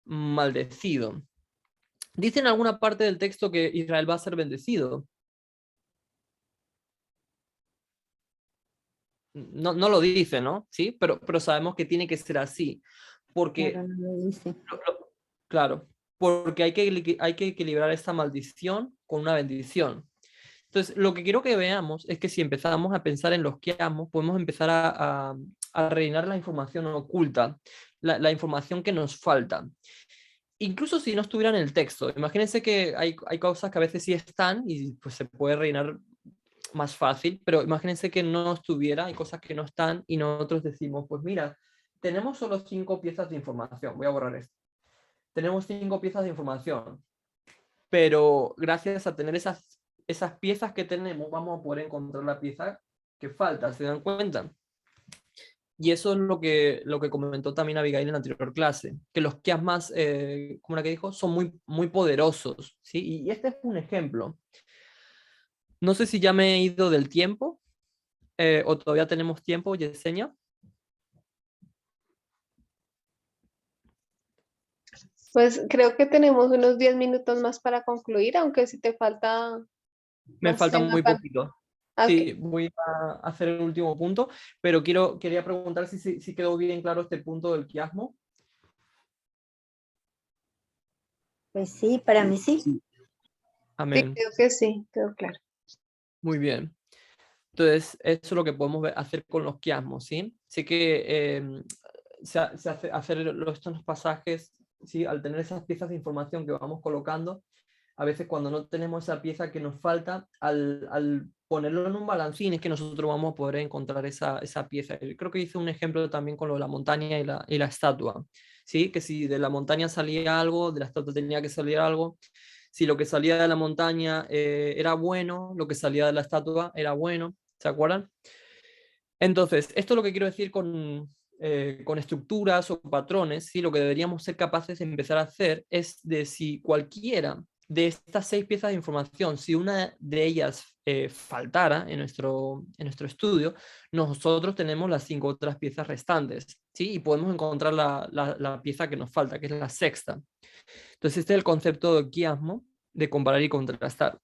maldecido. Dice en alguna parte del texto que Israel va a ser bendecido. No lo dice, ¿no? ¿Sí? Pero sabemos que tiene que ser así. Porque, Claro, no lo dice. claro, porque hay que equilibrar esta maldición con una bendición. Entonces, lo que quiero que veamos es que si empezamos a pensar en los quiasmos, podemos empezar a rellenar la información oculta, la información que nos falta. Incluso si no estuviera en el texto, imagínense que hay cosas que a veces sí están y pues se puede rellenar más fácil, pero imagínense que no estuviera, hay cosas que no están y nosotros decimos, pues mira, tenemos solo 5 piezas de información, voy a borrar esto. Tenemos 5 piezas de información, pero gracias a tener esas piezas que tenemos, vamos a poder encontrar la pieza que falta, ¿se dan cuenta? Y eso es lo que comentó también Abigail en la anterior clase, que los quiasmas, como la que dijo, son muy, muy poderosos, ¿sí? Y este es un ejemplo. No sé si ya me he ido del tiempo. ¿O todavía tenemos tiempo, Yesenia? Pues creo que tenemos unos 10 minutos más para concluir, aunque si te falta Me más falta tema muy para... poquito. Ok. Sí, voy a hacer el último punto, pero quería preguntar si quedó bien claro este punto del quiasmo. Pues sí, para mí sí. Sí, Amén. creo que sí, quedó claro. Muy bien. Entonces, eso es lo que podemos hacer con los quiasmos, ¿sí? Sé que hacer estos pasajes, ¿sí? Al tener esas piezas de información que vamos colocando, a veces cuando no tenemos esa pieza que nos falta, al ponerlo en un balancín es que nosotros vamos a poder encontrar esa pieza. Yo creo que hice un ejemplo también con lo de la montaña y la estatua, ¿sí? Que si de la montaña salía algo, de la estatua tenía que salir algo. Si lo que salía de la montaña era bueno, lo que salía de la estatua era bueno, ¿se acuerdan? Entonces, esto es lo que quiero decir con estructuras o patrones, ¿sí? Lo que deberíamos ser capaces de empezar a hacer es de si cualquiera de estas 6 piezas de información, si una de ellas faltara en nuestro estudio, nosotros tenemos las 5 otras piezas restantes, ¿sí? Y podemos encontrar la pieza que nos falta, que es la sexta. Entonces, este es el concepto de quiasmo, de comparar y contrastar.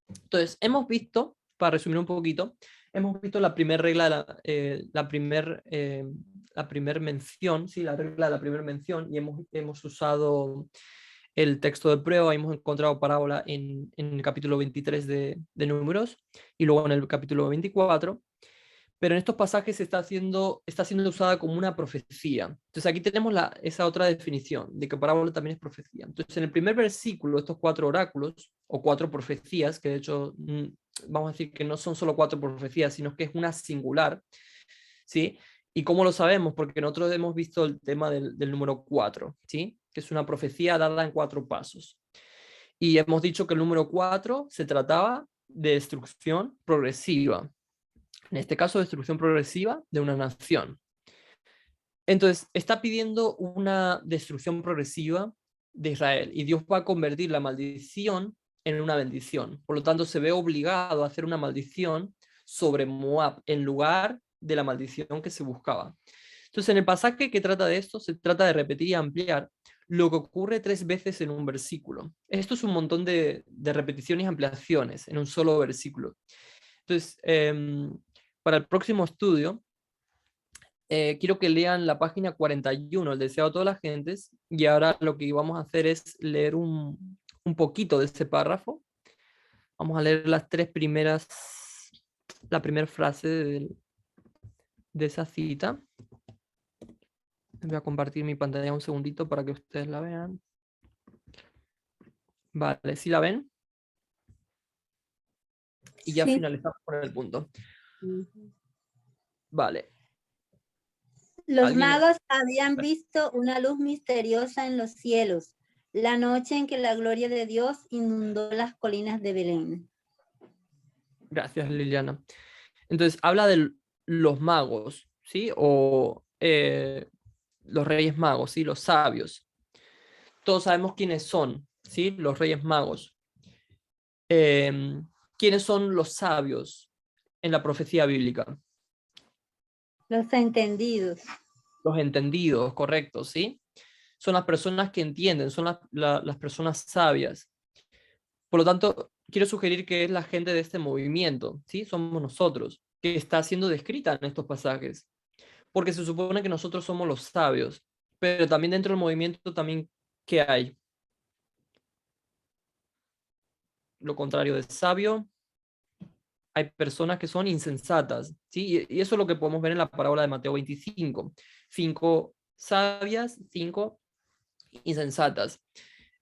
Entonces, hemos visto, para resumir un poquito, hemos visto la primera regla, la primer mención, ¿sí? La regla de la primera mención, y hemos usado el texto de prueba, hemos encontrado parábola en el capítulo 23 de Números, y luego en el capítulo 24, pero en estos pasajes está siendo usada como una profecía. Entonces aquí tenemos esa otra definición, de que parábola también es profecía. Entonces en el primer versículo, estos 4 oráculos, o 4 profecías, que de hecho vamos a decir que no son solo 4 profecías, sino que es una singular, ¿sí? ¿Y cómo lo sabemos? Porque nosotros hemos visto el tema del número 4, ¿sí? Que es una profecía dada en 4 pasos. Y hemos dicho que el número 4 se trataba de destrucción progresiva. En este caso, destrucción progresiva de una nación. Entonces, está pidiendo una destrucción progresiva de Israel y Dios va a convertir la maldición en una bendición. Por lo tanto, se ve obligado a hacer una maldición sobre Moab en lugar de la maldición que se buscaba. Entonces, en el pasaje que trata de esto, se trata de repetir y ampliar lo que ocurre 3 veces en un versículo. Esto es un montón de repeticiones y ampliaciones en un solo versículo. Entonces, para el próximo estudio, quiero que lean la página 41, el deseado de todas las gentes, y ahora lo que vamos a hacer es leer un poquito de ese párrafo. Vamos a leer las 3 primeras, la primera frase de esa cita. Voy a compartir mi pantalla un segundito para que ustedes la vean. Vale, ¿sí la ven? Y ya Sí. finalizamos con el punto. Vale. Los ¿Alguien? magos habían visto una luz misteriosa en los cielos, la noche en que la gloria de Dios inundó las colinas de Belén. Gracias, Liliana. Entonces, habla de los magos, ¿sí? O los reyes magos, ¿sí? Los sabios. Todos sabemos quiénes son, ¿sí? Los reyes magos. ¿Quiénes son los sabios en la profecía bíblica? Los entendidos. Los entendidos, correcto, ¿sí? Son las personas que entienden, son las personas sabias. Por lo tanto, quiero sugerir que es la gente de este movimiento, ¿sí? Somos nosotros, que está siendo descrita en estos pasajes. Porque se supone que nosotros somos los sabios, pero también dentro del movimiento también, ¿qué hay? Lo contrario de sabio, hay personas que son insensatas, ¿sí? Y eso es lo que podemos ver en la parábola de Mateo 25. 5 sabias, 5 insensatas.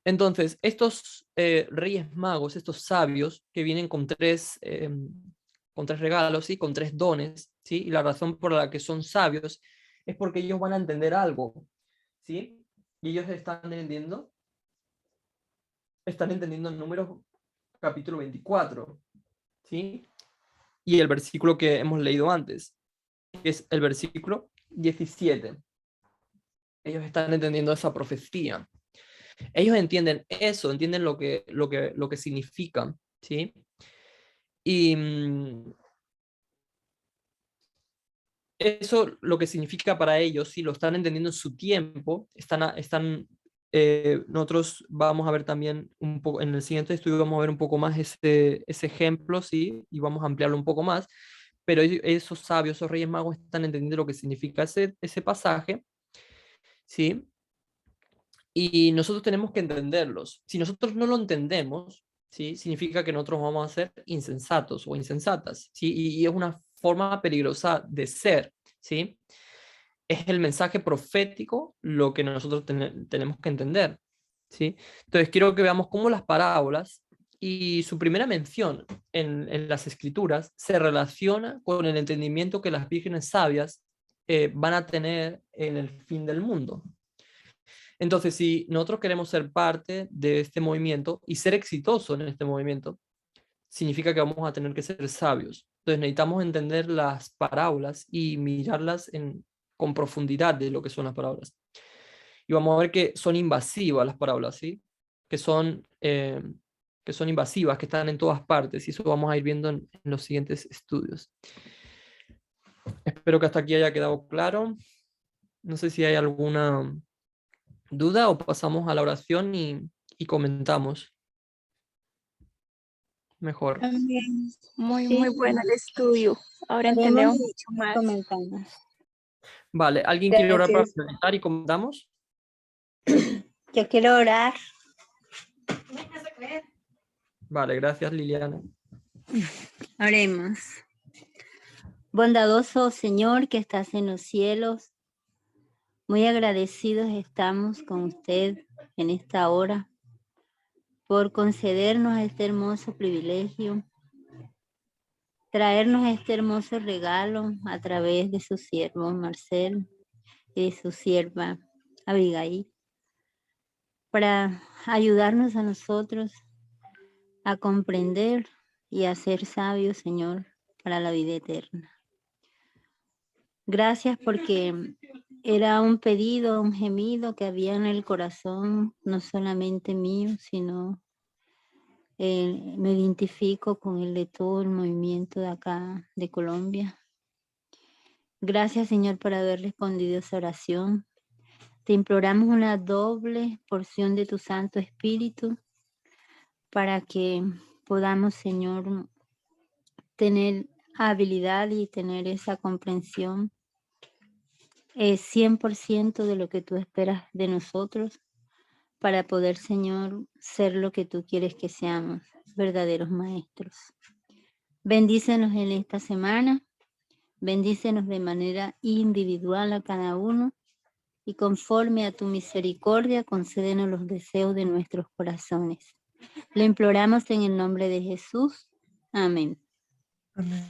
Entonces, estos reyes magos, estos sabios que vienen con 3 regalos, ¿sí? Con 3 dones, ¿sí? Y la razón por la que son sabios es porque ellos van a entender algo, ¿sí? Y ellos están entendiendo en Números capítulo 24, ¿sí? Y el versículo que hemos leído antes, que es el versículo 17. Ellos están entendiendo esa profecía. Ellos entienden eso, entienden lo que significa, ¿sí? Y eso lo que significa para ellos, si lo están entendiendo en su tiempo, nosotros vamos a ver también un poco, en el siguiente estudio vamos a ver un poco más ese ejemplo, ¿sí? Y vamos a ampliarlo un poco más, pero esos sabios, esos reyes magos están entendiendo lo que significa ese pasaje, ¿sí? Y nosotros tenemos que entenderlos. Si nosotros no lo entendemos, ¿sí? Significa que nosotros vamos a ser insensatos o insensatas, ¿sí? Y es una forma peligrosa de ser, ¿sí? Es el mensaje profético lo que nosotros tenemos que entender, ¿sí? Entonces quiero que veamos cómo las parábolas y su primera mención en las escrituras se relaciona con el entendimiento que las vírgenes sabias van a tener en el fin del mundo. Entonces, si nosotros queremos ser parte de este movimiento y ser exitosos en este movimiento, significa que vamos a tener que ser sabios. Entonces necesitamos entender las parábolas y mirarlas con profundidad de lo que son las parábolas. Y vamos a ver que son invasivas las parábolas, ¿sí? Que son invasivas, que están en todas partes, y eso vamos a ir viendo en los siguientes estudios. Espero que hasta aquí haya quedado claro. No sé si hay alguna duda o pasamos a la oración y comentamos mejor. También muy Sí. bueno el estudio. Ahora entendemos mucho más. Comentando. Vale, ¿alguien quiere orar para Gracias. comentar y comentamos? Yo quiero orar. Vale, gracias Liliana. Oremos. Bondadoso Señor que estás en los cielos, muy agradecidos estamos con usted en esta hora por concedernos este hermoso privilegio, traernos este hermoso regalo a través de su siervo Marcel y de su sierva Abigail, para ayudarnos a nosotros a comprender y a ser sabios, Señor, para la vida eterna. Gracias porque era un pedido, un gemido que había en el corazón, no solamente mío, sino me identifico con el de todo el movimiento de acá, de Colombia. Gracias, Señor, por haber respondido esa oración. Te imploramos una doble porción de tu Santo Espíritu para que podamos, Señor, tener habilidad y tener esa comprensión 100% de lo que tú esperas de nosotros para poder, Señor, ser lo que tú quieres que seamos, verdaderos maestros. Bendícenos en esta semana, bendícenos de manera individual a cada uno y conforme a tu misericordia concédenos los deseos de nuestros corazones. Lo imploramos en el nombre de Jesús. Amén. Amén.